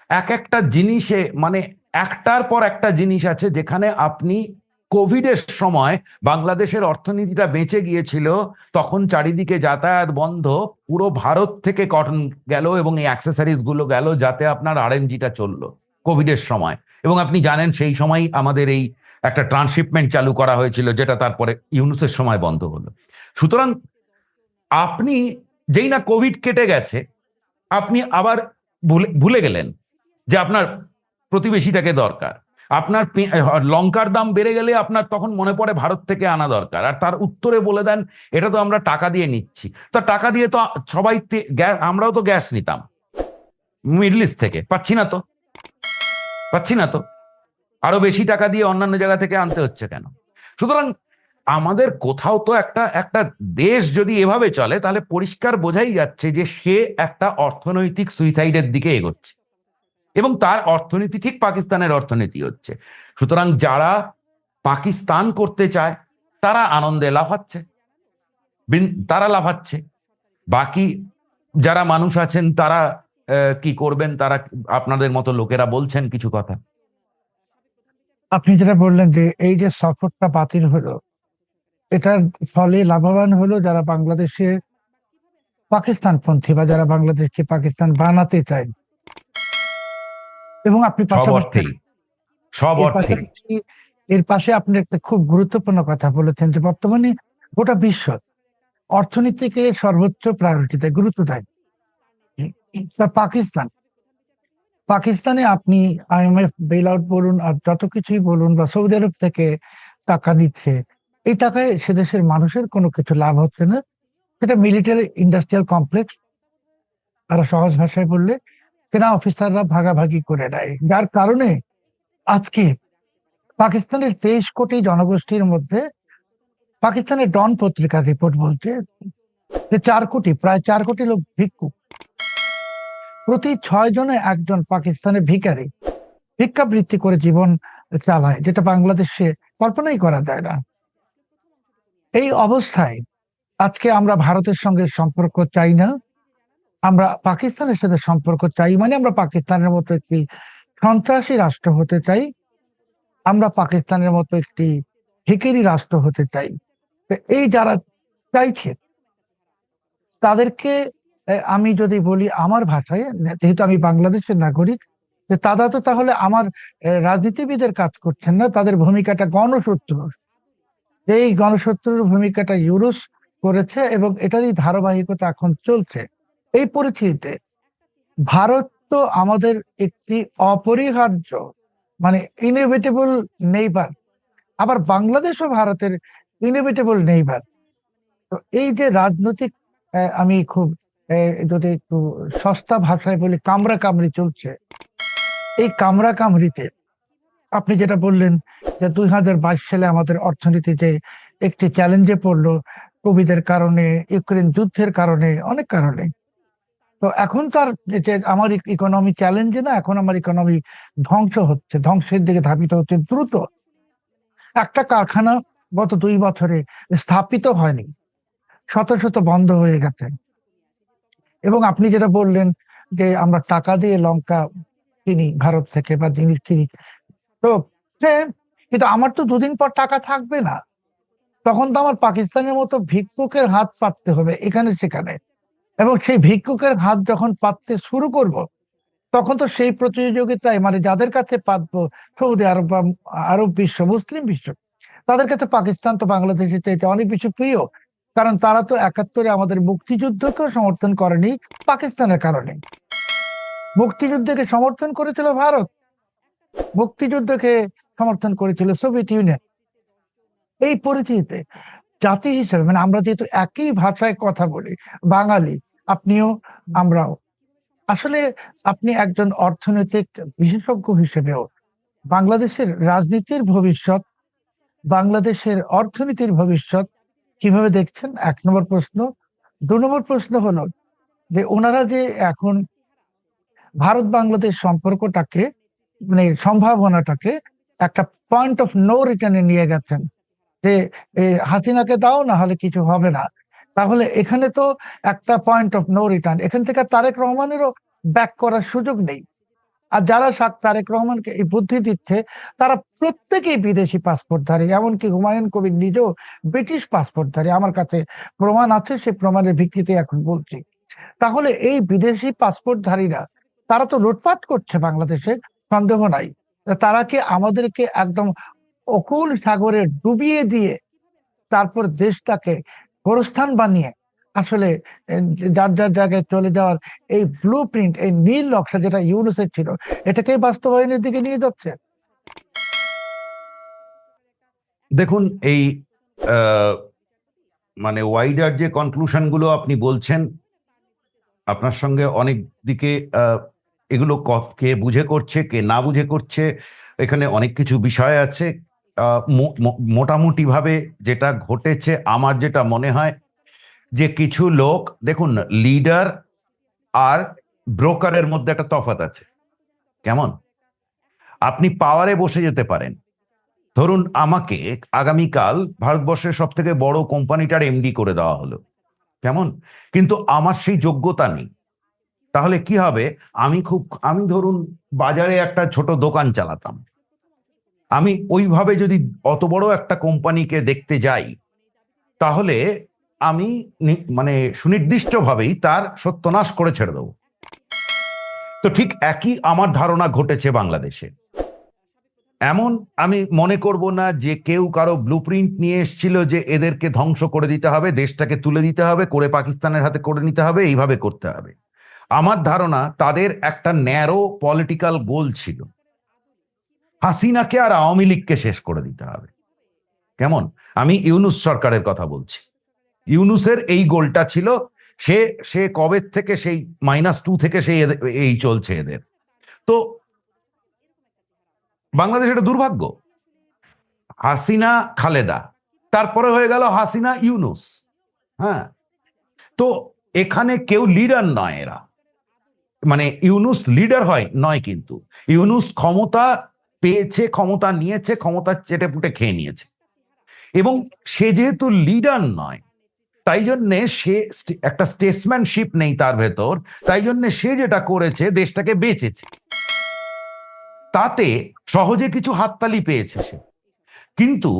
একটা জিনিসে, মানে একটার পর একটা জিনিস আছে যেখানে আপনি কোভিডের সময় বাংলাদেশের অর্থনীতিটা বেঁচে গিয়েছিল, তখন চারিদিকে যাতায়াত বন্ধ, পুরো ভারত থেকে কটন গেল এবং এই অ্যাক্সেসরিজ গুলো গেল যাতে আপনার আরএমজিটা চললো কোভিডের সময়। এবং আপনি জানেন সেই সময় আমাদের এই একটা ট্রান্সশিপমেন্ট চালু করা হয়েছিল, যেটা তারপরে ইউনুসের সময় বন্ধ হলো। সুতরাং আপনি যেই না কোভিড কেটে গেছে, আপনি আবার ভুলে গেলেন যে আপনার প্রতিবেশীটাকে দরকার। আপনার লঙ্কার দাম বেড়ে গেলে আপনার তখন মনে পড়ে ভারত থেকে আনা দরকার, আর তার উত্তরে বলে দেন এটা তো আমরা টাকা দিয়ে নিচ্ছি। তা টাকা দিয়ে তো সবাই গ্যাস, আমরাও তো গ্যাস নিতাম মিডল ইস্ট থেকে, পাচ্ছি না তো আরো বেশি টাকা দিয়ে অন্যান্য জায়গা থেকে আনতে হচ্ছে কেন? সুতরাং আমাদের কোথাও তো একটা দেশ যদি এভাবে চলে, তাহলে পরিষ্কার বোঝাই যাচ্ছে যে সে একটা অর্থনৈতিক সুইসাইডের দিকে এগোচ্ছে, এবং তার অর্থনীতি ঠিক পাকিস্তানের অর্থনীতি হচ্ছে। সুতরাং যারা পাকিস্তান করতে চায় তারা আনন্দে লাফাচ্ছে, বাকি যারা মানুষ আছেন তারা কি করবেন? তারা আপনাদের মতো লোকেরা বলছেন কিছু কথা।
আপনি যেটা বললেন যে এই যে সফরটা বাতিল হলো, এটার ফলে লাভবান হলো যারা বাংলাদেশে পাকিস্তানপন্থী বা যারা বাংলাদেশকে পাকিস্তান বানাতে চায়। এবং আপনি
সব অর্থেই
এর পাশে আপনি একটা খুব গুরুত্বপূর্ণ কথা বলেছেন যে বর্তমানে গোটা বিশ্ব অর্থনীতিকে সর্বোচ্চ প্রায়োরিটি দেয়, গুরুত্ব দেয়। পাকিস্তানে আপনি IMF বেল আউট বলুন আর যত কিছুই বলুন, বা সৌদি আরব থেকে টাকা দিচ্ছে, এই টাকায় সে দেশের মানুষের কোনো কিছু লাভ হচ্ছে না। সেটা মিলিটারি ইন্ডাস্ট্রিয়াল কমপ্লেক্স, আর সহজ ভাষায় বললে সেনা অফিসাররা ভাগাভাগি করে নেয়, যার কারণে আজকে পাকিস্তানের 23 কোটি জনগোষ্ঠীর মধ্যে পাকিস্তানের ডন পত্রিকার রিপোর্ট বলছে যে প্রায় 4 কোটি লোক ভিক্ষুক। প্রতি 6 জনে একজন পাকিস্তানের ভিখারি ভিক্ষাবৃত্তি করে জীবন চালায়, যেটা বাংলাদেশে কল্পনাই করা যায় না। এই অবস্থায় আজকে আমরা ভারতের সঙ্গে সম্পর্ক চাই না, আমরা পাকিস্তানের সাথে সম্পর্ক চাই, মানে আমরা পাকিস্তানের মতো একটি সন্ত্রাসী রাষ্ট্র হতে চাই, আমরা পাকিস্তানের মতো একটি ভিখারি রাষ্ট্র হতে চাই। তো এই যারা চাইছে তাদেরকে আমি যদি বলি আমার ভাষায়, যেহেতু আমি বাংলাদেশের নাগরিক, যে তারা তো তাহলে আমার রাজনীতিবিদের কাজ করছেন না, তাদের ভূমিকাটা গণশত্রুর। এই গণশত্রুর ভূমিকাটা ইউনুস করেছে এবং এটারই ধারাবাহিকতা এখন চলছে। এই পরিস্থিতিতে ভারত তো আমাদের একটি অপরিহার্য, মানে ইনএভিটেবল নেইবার, আবার বাংলাদেশও ভারতের ইনএভিটেবল নেইবার। তো এই যে রাজনৈতিক আমি খুব যদি একটু সস্তা ভাষায় বলি কামড়া কামড়ি চলছে, এই কামড়া কামড়িতে আপনি যেটা বললেন যে 2022 সালে আমাদের অর্থনীতি যে একটি চ্যালেঞ্জে পড়লো কোভিডের কারণে, ইউক্রেন যুদ্ধের কারণে, অনেক কারণে। তো এখন তার যে আমার ইকোনমি চ্যালেঞ্জে না, এখন আমার ইকোনমি ধ্বংস হচ্ছে, ধ্বংসের দিকে ধাবিত হচ্ছে দ্রুত। একটা কারখানা গত 2 বছরে স্থাপিত হয়নি, শত শত বন্ধ হয়ে গেছে। এবং আপনি যেটা বললেন যে আমরা টাকা দিয়ে লঙ্কা কিনি ভারত থেকে বা জিনিস কিনি, তো কিন্তু আমার তো 2 দিন পর টাকা থাকবে না, তখন তো আমার পাকিস্তানের মতো ভিক্ষুকের হাত পাততে হবে এখানে সেখানে। এবং সেই ভিক্ষুকের হাত যখন পাততে শুরু করব, তখন তো সেই প্রতিযোগিতায়, মানে যাদের কাছে পাতবো, সৌদি আরব বা আরব বিশ্ব, মুসলিম বিশ্ব, তাদের কাছে পাকিস্তান তো বাংলাদেশের চাইতে অনেক বেশি প্রিয়। কারণ তারা তো 71-এ আমাদের মুক্তিযুদ্ধকেও সমর্থন করেনি পাকিস্তানের কারণে। মুক্তিযুদ্ধকে সমর্থন করেছিল ভারত, মুক্তিযুদ্ধকে সমর্থন করেছিল সোভিয়েত ইউনিয়ন। এই পরিস্থিতিতে জাতি হিসেবে, মানে আমরা যেহেতু একই ভাষায় কথা বলি, বাঙালি, আপনিও আমরাও, আসলে আপনি একজন অর্থনৈতিক বিশেষজ্ঞ হিসেবেও বাংলাদেশের রাজনীতির ভবিষ্যৎ, বাংলাদেশের অর্থনীতির ভবিষ্যৎ কিভাবে দেখছেন? 1 নম্বর প্রশ্ন। 2 নম্বর প্রশ্ন হলো যে ওনারা যে এখন ভারত বাংলাদেশ সম্পর্কটাকে, মানে সম্ভাবনাটাকে একটা পয়েন্ট অফ নো রিটার্নে নিয়ে গেছেন, যে হাসিনাকে দাও, না হলে কিছু হবে না। তাহলে এখানে তো একটা পয়েন্ট অফ নো রিটার্ন, এখান থেকে তারেক রহমানেরও ব্যাক করার সুযোগ নেই। আর যারা তারেক রহমানকে এই বুদ্ধি দিচ্ছে, তারা প্রত্যেকেই বিদেশি পাসপোর্টধারী, এমনকি হুমায়ুন কবির নিজেও ব্রিটিশ পাসপোর্টধারী। আমার কাছে প্রমাণ আছে, সেই প্রমাণের ভিত্তিতে এখন বলছি। তাহলে এই বিদেশি পাসপোর্টধারীরা তারা তো লুটপাট করছে বাংলাদেশে, সন্দেহ নাই। তারা কি আমাদেরকে একদম অকুল সাগরে ডুবিয়ে দিয়ে তারপর দেশটাকে গোরস্থান বানিয়ে আসলে যার যার জায়গায় চলে যাওয়ার এই ব্লু প্রিন্ট, এই নীল নকশা যেটা ইউনুসের ছিল, এটাকেই বাস্তবায়নের দিকে নিয়ে যাচ্ছে?
দেখুন, এই মানে ওয়াইডার যে কনক্লুশন গুলো আপনি বলছেন, আপনার সঙ্গে অনেক দিকে এগুলো কে বুঝে করছে, কে না বুঝে করছে, এখানে অনেক কিছু বিষয় আছে। মোটামুটি ভাবে যেটা ঘটেছে, আমার যেটা মনে হয় যে কিছু লোক, দেখুন, লিডার আর ব্রোকারের মধ্যে একটা তফাৎ আছে। কেমন? আপনি পাওয়ারে বসে যেতে পারেন, ধরুন আমাকে আগামীকাল ভারতবর্ষের সব থেকে বড় কোম্পানিটার এমডি করে দেওয়া হলো, কেমন? কিন্তু আমার সেই যোগ্যতা নেই। তাহলে কি হবে? আমি ধরুন বাজারে একটা ছোট দোকান চালাতাম, আমি ওইভাবে যদি অত বড় একটা কোম্পানিকে দেখতে যাই, তাহলে আমি মানে সুনির্দিষ্টভাবেই তার সত্যনাশ করে ছেড়ে দেবো। তো ঠিক একই আমার ধারণা ঘটেছে বাংলাদেশে। এমন আমি মনে করব না যে কেউ কারো ব্লুপ্রিন্ট নিয়ে এসেছিল যে এদেরকে ধ্বংস করে দিতে হবে, দেশটাকে তুলে দিতে হবে, করে পাকিস্তানের হাতে করে নিতে হবে, এইভাবে করতে হবে। আমার ধারণা তাদের একটা ন্যারো পলিটিক্যাল গোল ছিল, হাসিনাকে আর আওয়ামী লীগকে শেষ করে দিতে হবে। কেমন? আমি ইউনুস সরকারের কথা বলছি। ইউনুসের এই গোলটা ছিল সে সে কবে থেকে সেই -2 থেকে সেই এই চলছে এদের। তো বাংলাদেশ এটা দুর্ভাগ্য, হাসিনা খালেদা, তারপরে হয়ে গেল হাসিনা ইউনুস। হ্যাঁ, তো এখানে কেউ লিডার নয়, এরা মানে ইউনুস লিডার হয় নয়, কিন্তু ইউনুস ক্ষমতা পেয়েছে, ক্ষমতা নিয়েছে, ক্ষমতা চেটে পুটে খেয়ে নিয়েছে, এবং সে যেহেতু লিডার নয় তাই জন্যে সে একটা স্টেটসম্যানশিপ নেই তার ভেতর, তাই জন্যে সে যেটা করেছে দেশটাকে বেঁচেছে, তাতে সহজে কিছু হাততালি পেয়েছে সে। কিন্তু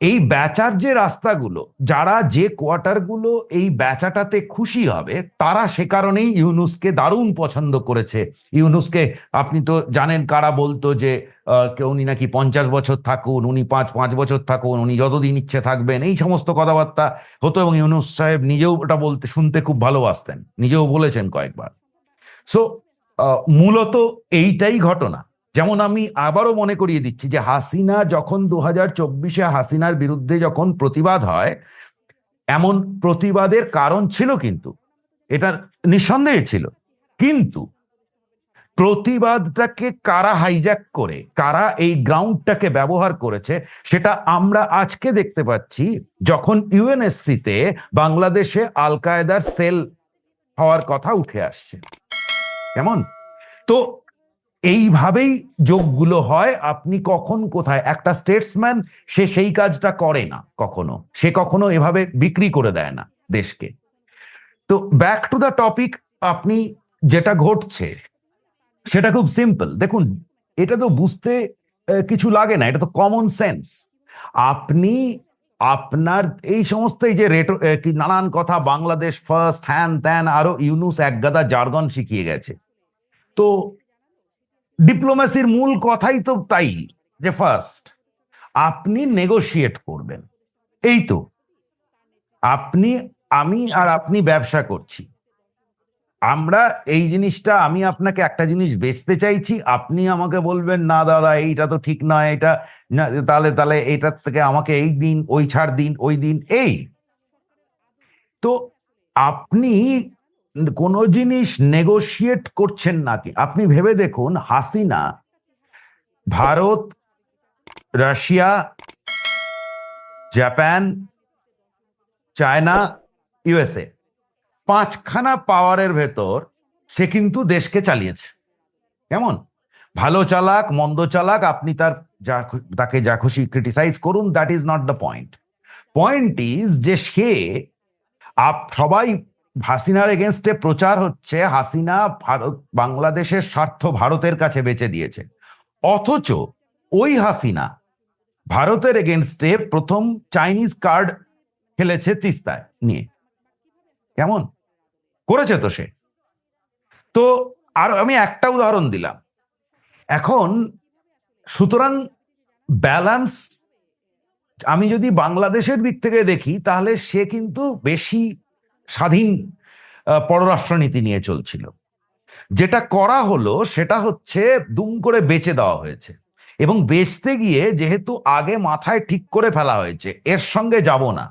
এই বেচার যে রাস্তাগুলো, যারা যে কোয়ার্টারগুলো এই বেচাটাতে খুশি হবে, তারা সে কারণেই ইউনুসকে দারুণ পছন্দ করেছে। ইউনুসকে আপনি তো জানেন, কারা বলতো যে উনি নাকি 50 বছর থাকুন, উনি 5 বছর থাকুন, উনি যতদিন ইচ্ছে থাকবেন, এই সমস্ত কথাবার্তা হতো, এবং ইউনুস সাহেব নিজেও ওটা বলতে শুনতে খুব ভালোবাসতেন, নিজেও বলেছেন কয়েকবার। সো মূলত এইটাই ঘটনা। যেমন আমি আবারও মনে করিয়ে দিচ্ছি যে হাসিনা যখন 2024-এ হাসিনার বিরুদ্ধে যখন প্রতিবাদ হয়, এমন প্রতিবাদের কারণ ছিল, কিন্তু এটা নিঃসন্দেহে ছিল, কিন্তু প্রতিবাদটাকে কারা হাইজ্যাক করে, কারা এই গ্রাউন্ডটাকে ব্যবহার করেছে, সেটা আমরা আজকে দেখতে পাচ্ছি, যখন ইউএনএসসিতে বাংলাদেশে আল কায়েদার সেল হওয়ার কথা উঠে আসছে। কেমন? তো এইভাবেই যোগগুলো হয়। আপনি কখন কোথায়, একটা স্টেটসম্যান সে সেই কাজটা করে না কখনো, সে কখনো এভাবে বিক্রি করে দেয় না দেশকে। তো ব্যাক টু দ্য টপিক, আপনি যেটা ঘটছে সেটা খুব সিম্পল। দেখুন, এটা তো বুঝতে কিছু লাগে না, এটা তো কমন সেন্স। আপনি আপনার এই সমস্ত এই যে নানান কথা, বাংলাদেশ ফার্স্ট, হ্যান ত্যান, আরো ইউনুস একগাদা জার্গন শিখিয়ে গেছে। তো ডিপ্লোম্যাসির মূল কথাই তো তাই, যে ফার্স্ট আপনি নেগোশিয়েট করবেন। এই তো আমি আর আপনি ব্যবসা করছি, আমরা এই জিনিসটা, আমি আপনাকে একটা জিনিস বেচতে চাইছি, আপনি আমাকে বলবেন না দাদা এইটা তো ঠিক নয়, এটা না, তাহলে তাহলে এইটার থেকে আমাকে এই দিন, ওই ছাড় দিন, ওই দিন, এই তো আপনি কোনো জিনিস নেগোশিয়েট করছেন নাকি? আপনি ভেবে দেখুন, Hasina Bharat, Russia, Japan, China, USA, 5খানা পাওয়ারের ভেতর সে কিন্তু দেশকে চালিয়েছে। কেমন? ভালো চালাক, মন্দ চালাক, আপনি তাকে যা খুশি ক্রিটিসাইজ করুন, that is not the point. Point is যে সে সবাই হাসিনার এগেনস্টে প্রচার হচ্ছে, হাসিনা ভারত, বাংলাদেশের স্বার্থ ভারতের কাছে বেচে দিয়েছে, অথচ ওই হাসিনা ভারতের এগেনস্টে প্রথম চাইনিজ কার্ড খেলেছে তিস্তায় নিয়ে। কেমন করেছে তো সে? তো আর আমি একটা উদাহরণ দিলাম। এখন সুতরাং ব্যালেন্স, আমি যদি বাংলাদেশের দিক থেকে দেখি, তাহলে সে কিন্তু বেশি স্বাধীন পররাষ্ট্রনীতি নিয়ে চলছিল। যেটা করা হলো সেটা হচ্ছে দুম করে বেচে দেওয়া হয়েছে, এবং বেচতে গিয়ে যেহেতু আগে মাথায় ঠিক করে ফেলা হয়েছে এর সঙ্গে যাব না,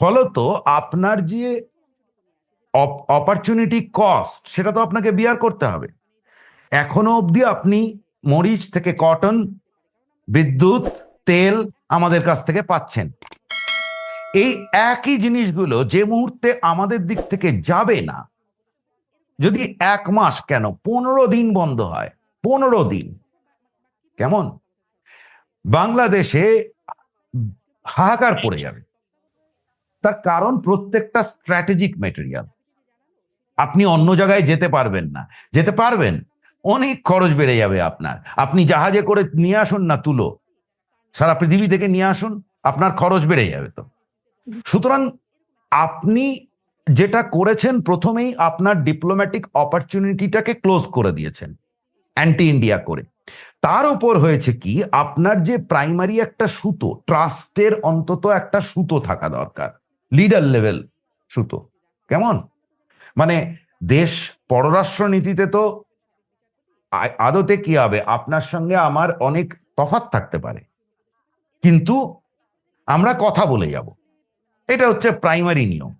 ফলত আপনার যে অপরচুনিটি কস্ট, সেটা তো আপনাকে বিয়ার করতে হবে। এখনো অবধি আপনি মরিচ থেকে কটন, বিদ্যুৎ, তেল আমাদের কাছ থেকে পাচ্ছেন। এই একই জিনিসগুলো যে মুহূর্তে আমাদের দিক থেকে যাবে না, যদি 1 মাস কেন 15 দিন বন্ধ হয়, 15 দিন, কেমন বাংলাদেশে হাহাকার পড়ে যাবে। তার কারণ প্রত্যেকটা স্ট্র্যাটেজিক মেটেরিয়াল, আপনি অন্য জায়গায় যেতে পারবেন না, যেতে পারবেন অনেক খরচ বেড়ে যাবে আপনার। আপনি জাহাজে করে নিয়ে আসুন না তুলো, সারা পৃথিবী থেকে নিয়ে আসুন, আপনার খরচ বেড়ে যাবে। তো সুতরাং আপনি যেটা করেছেন, প্রথমেই আপনার ডিপ্লোম্যাটিক অপরচুনিটিটাকে ক্লোজ করে দিয়েছেন অ্যান্টি ইন্ডিয়া করে। তার উপর হয়েছে কি, আপনার যে প্রাইমারি একটা সুতো, ট্রাস্টের অন্তত একটা সুতো থাকা দরকার, লিডার লেভেল সুতো। কেমন মানে দেশ পররাষ্ট্র নীতিতে তো আদতে কি হবে, আপনার সঙ্গে আমার অনেক তফাৎ থাকতে পারে, কিন্তু আমরা কথা বলে যাব, এটা হচ্ছে প্রাইমারি নিয়ম।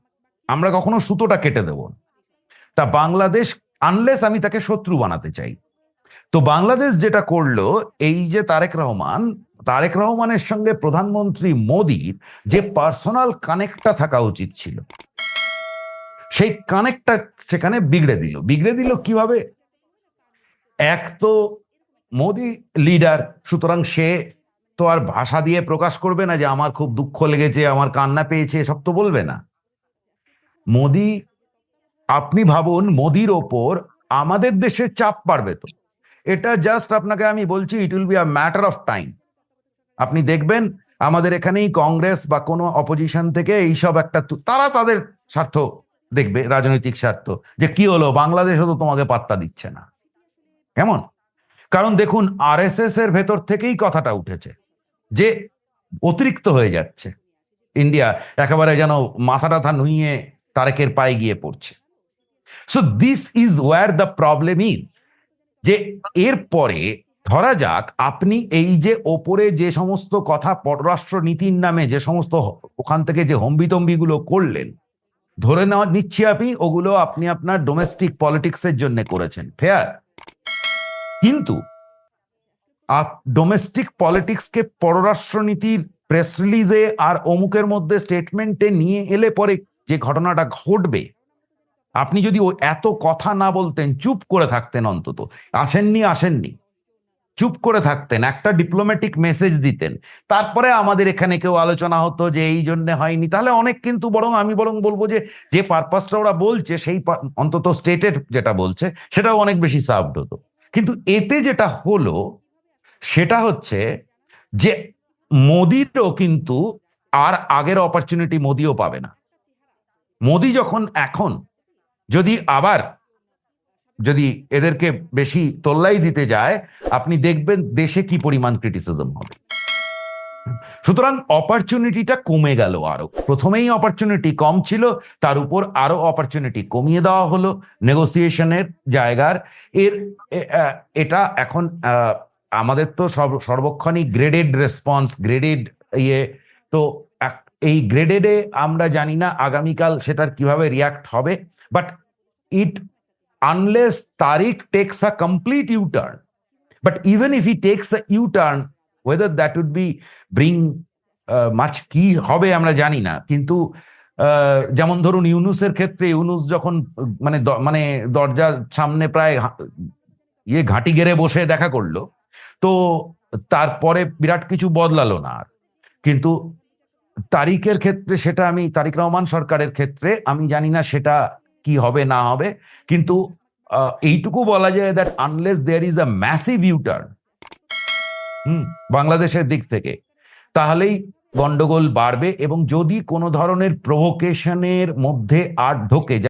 আমরা কখনো সুতোটা কেটে দেব না। তা বাংলাদেশ, আনলেস আমি তাকে শত্রু বানাতে চাই, তো বাংলাদেশ যেটা করলো, এই যে তারেক রহমানের সঙ্গে প্রধানমন্ত্রী মোদির যে পার্সোনাল কানেক্টটা থাকা উচিত ছিল, সেই কানেক্টটা সেখানে বিগড়ে দিল কিভাবে? এক তো মোদি লিডার, সুতরাং সে তো আর ভাষা দিয়ে প্রকাশ করবে না যে আমার খুব দুঃখ লেগেছে, আমার কান্না পেয়েছে, এসব তো বলবে না মোদি। আপনি ভাবুন মোদির ওপর আমাদের দেশের চাপ বাড়বে, তো এটা জাস্ট আপনাকে আমি বলছি, it will be a matter of time. আপনি দেখবেন আমাদের এখানেই কংগ্রেস বা কোনো অপোজিশন থেকে এইসব একটা তারা তাদের স্বার্থ দেখবে, রাজনৈতিক স্বার্থ, যে কি হলো বাংলাদেশও তো তোমাকে পাত্তা দিচ্ছে না, কেমন? কারণ দেখুন আরএসএস এর ভেতর থেকেই কথাটা উঠেছে যে অতিরিক্ত হয়ে যাচ্ছে, ইন্ডিয়া একেবারে যেন মাথা টাথা নুইয়ে তারেকের পায়ে গিয়ে পড়ছে। So this is wire the problem is, যে এরপরে ধরা যাক আপনি এই যে ওপরে যে সমস্ত কথা পররাষ্ট্র নীতির নামে যে সমস্ত ওখান থেকে যে হম্বিতম্বি গুলো করলেন, ধরে নেওয়া নিচ্ছি ওগুলো আপনি আপনার ডোমেস্টিক পলিটিক্সের জন্য করেছেন, ফেয়ার, কিন্তু ডোমেস্টিক পলিটিক্সকে পররাষ্ট্রনীতির প্রেস রিলিজে আর অমুকের মধ্যে স্টেটমেন্টে নিয়ে এলে পরে যে ঘটনাটা ঘটবে, আপনি যদি এত কথা না বলতেন, চুপ করে থাকতেন, অন্তত আসেননি চুপ করে থাকতেন, একটা ডিপ্লোম্যাটিক মেসেজ দিতেন, তারপরে আমাদের এখানে কেউ আলোচনা হতো যে এই জন্য হয়নি, তাহলে অনেক, কিন্তু আমি বলবো যে পারপাসটা ওরা বলছে সেই অন্তত স্টেটের যেটা বলছে সেটাও অনেক বেশি সার্ভড হতো। কিন্তু এতে যেটা হলো সেটা হচ্ছে যে মোদিরও কিন্তু আর আগের অপরচুনিটি মোদিও পাবে না। মোদি যখন এখন যদি এদেরকে বেশি তোল্লাই দিতে যায়, আপনি দেখবেন দেশে কি পরিমাণ ক্রিটিসিজম হবে। সুতরাং অপরচুনিটিটা কমে গেল, আরো প্রথমেই অপরচুনিটি কম ছিল, তার উপর আরো অপরচুনিটি কমিয়ে দেওয়া হলো নেগোসিয়েশনের জায়গার। এটা এখন আমাদের তো সর্বক্ষণই গ্রেডেড রেসপন্স, গ্রেডেড তো এই গ্রেডেডে আমরা জানি না আগামীকাল সেটার কিভাবে রিয়াক্ট হবে, but unless Tariq takes a complete U-turn, but even if he takes a U-turn, whether that would be bring much কি হবে আমরা জানি না, কিন্তু যেমন ধরুন ইউনুসের ক্ষেত্রে, ইউনুস যখন মানে দরজার সামনে প্রায় ঘাঁটি গেড়ে বসে দেখা করলো, তো তারপরে বিরাট কিছু বদলালো না আর। কিন্তু তারিকের ক্ষেত্রে সেটা তারিক রহমান সরকারের ক্ষেত্রে আমি জানি না সেটা কি হবে না হবে, কিন্তু এইটুকু বলা যায় that unless there is a massive U turn বাংলাদেশের দিক থেকে, তাহলেই গন্ডগোল বাড়বে। এবং যদি কোনো ধরনের প্রভোকেশনের মধ্যে আর ঢোকে,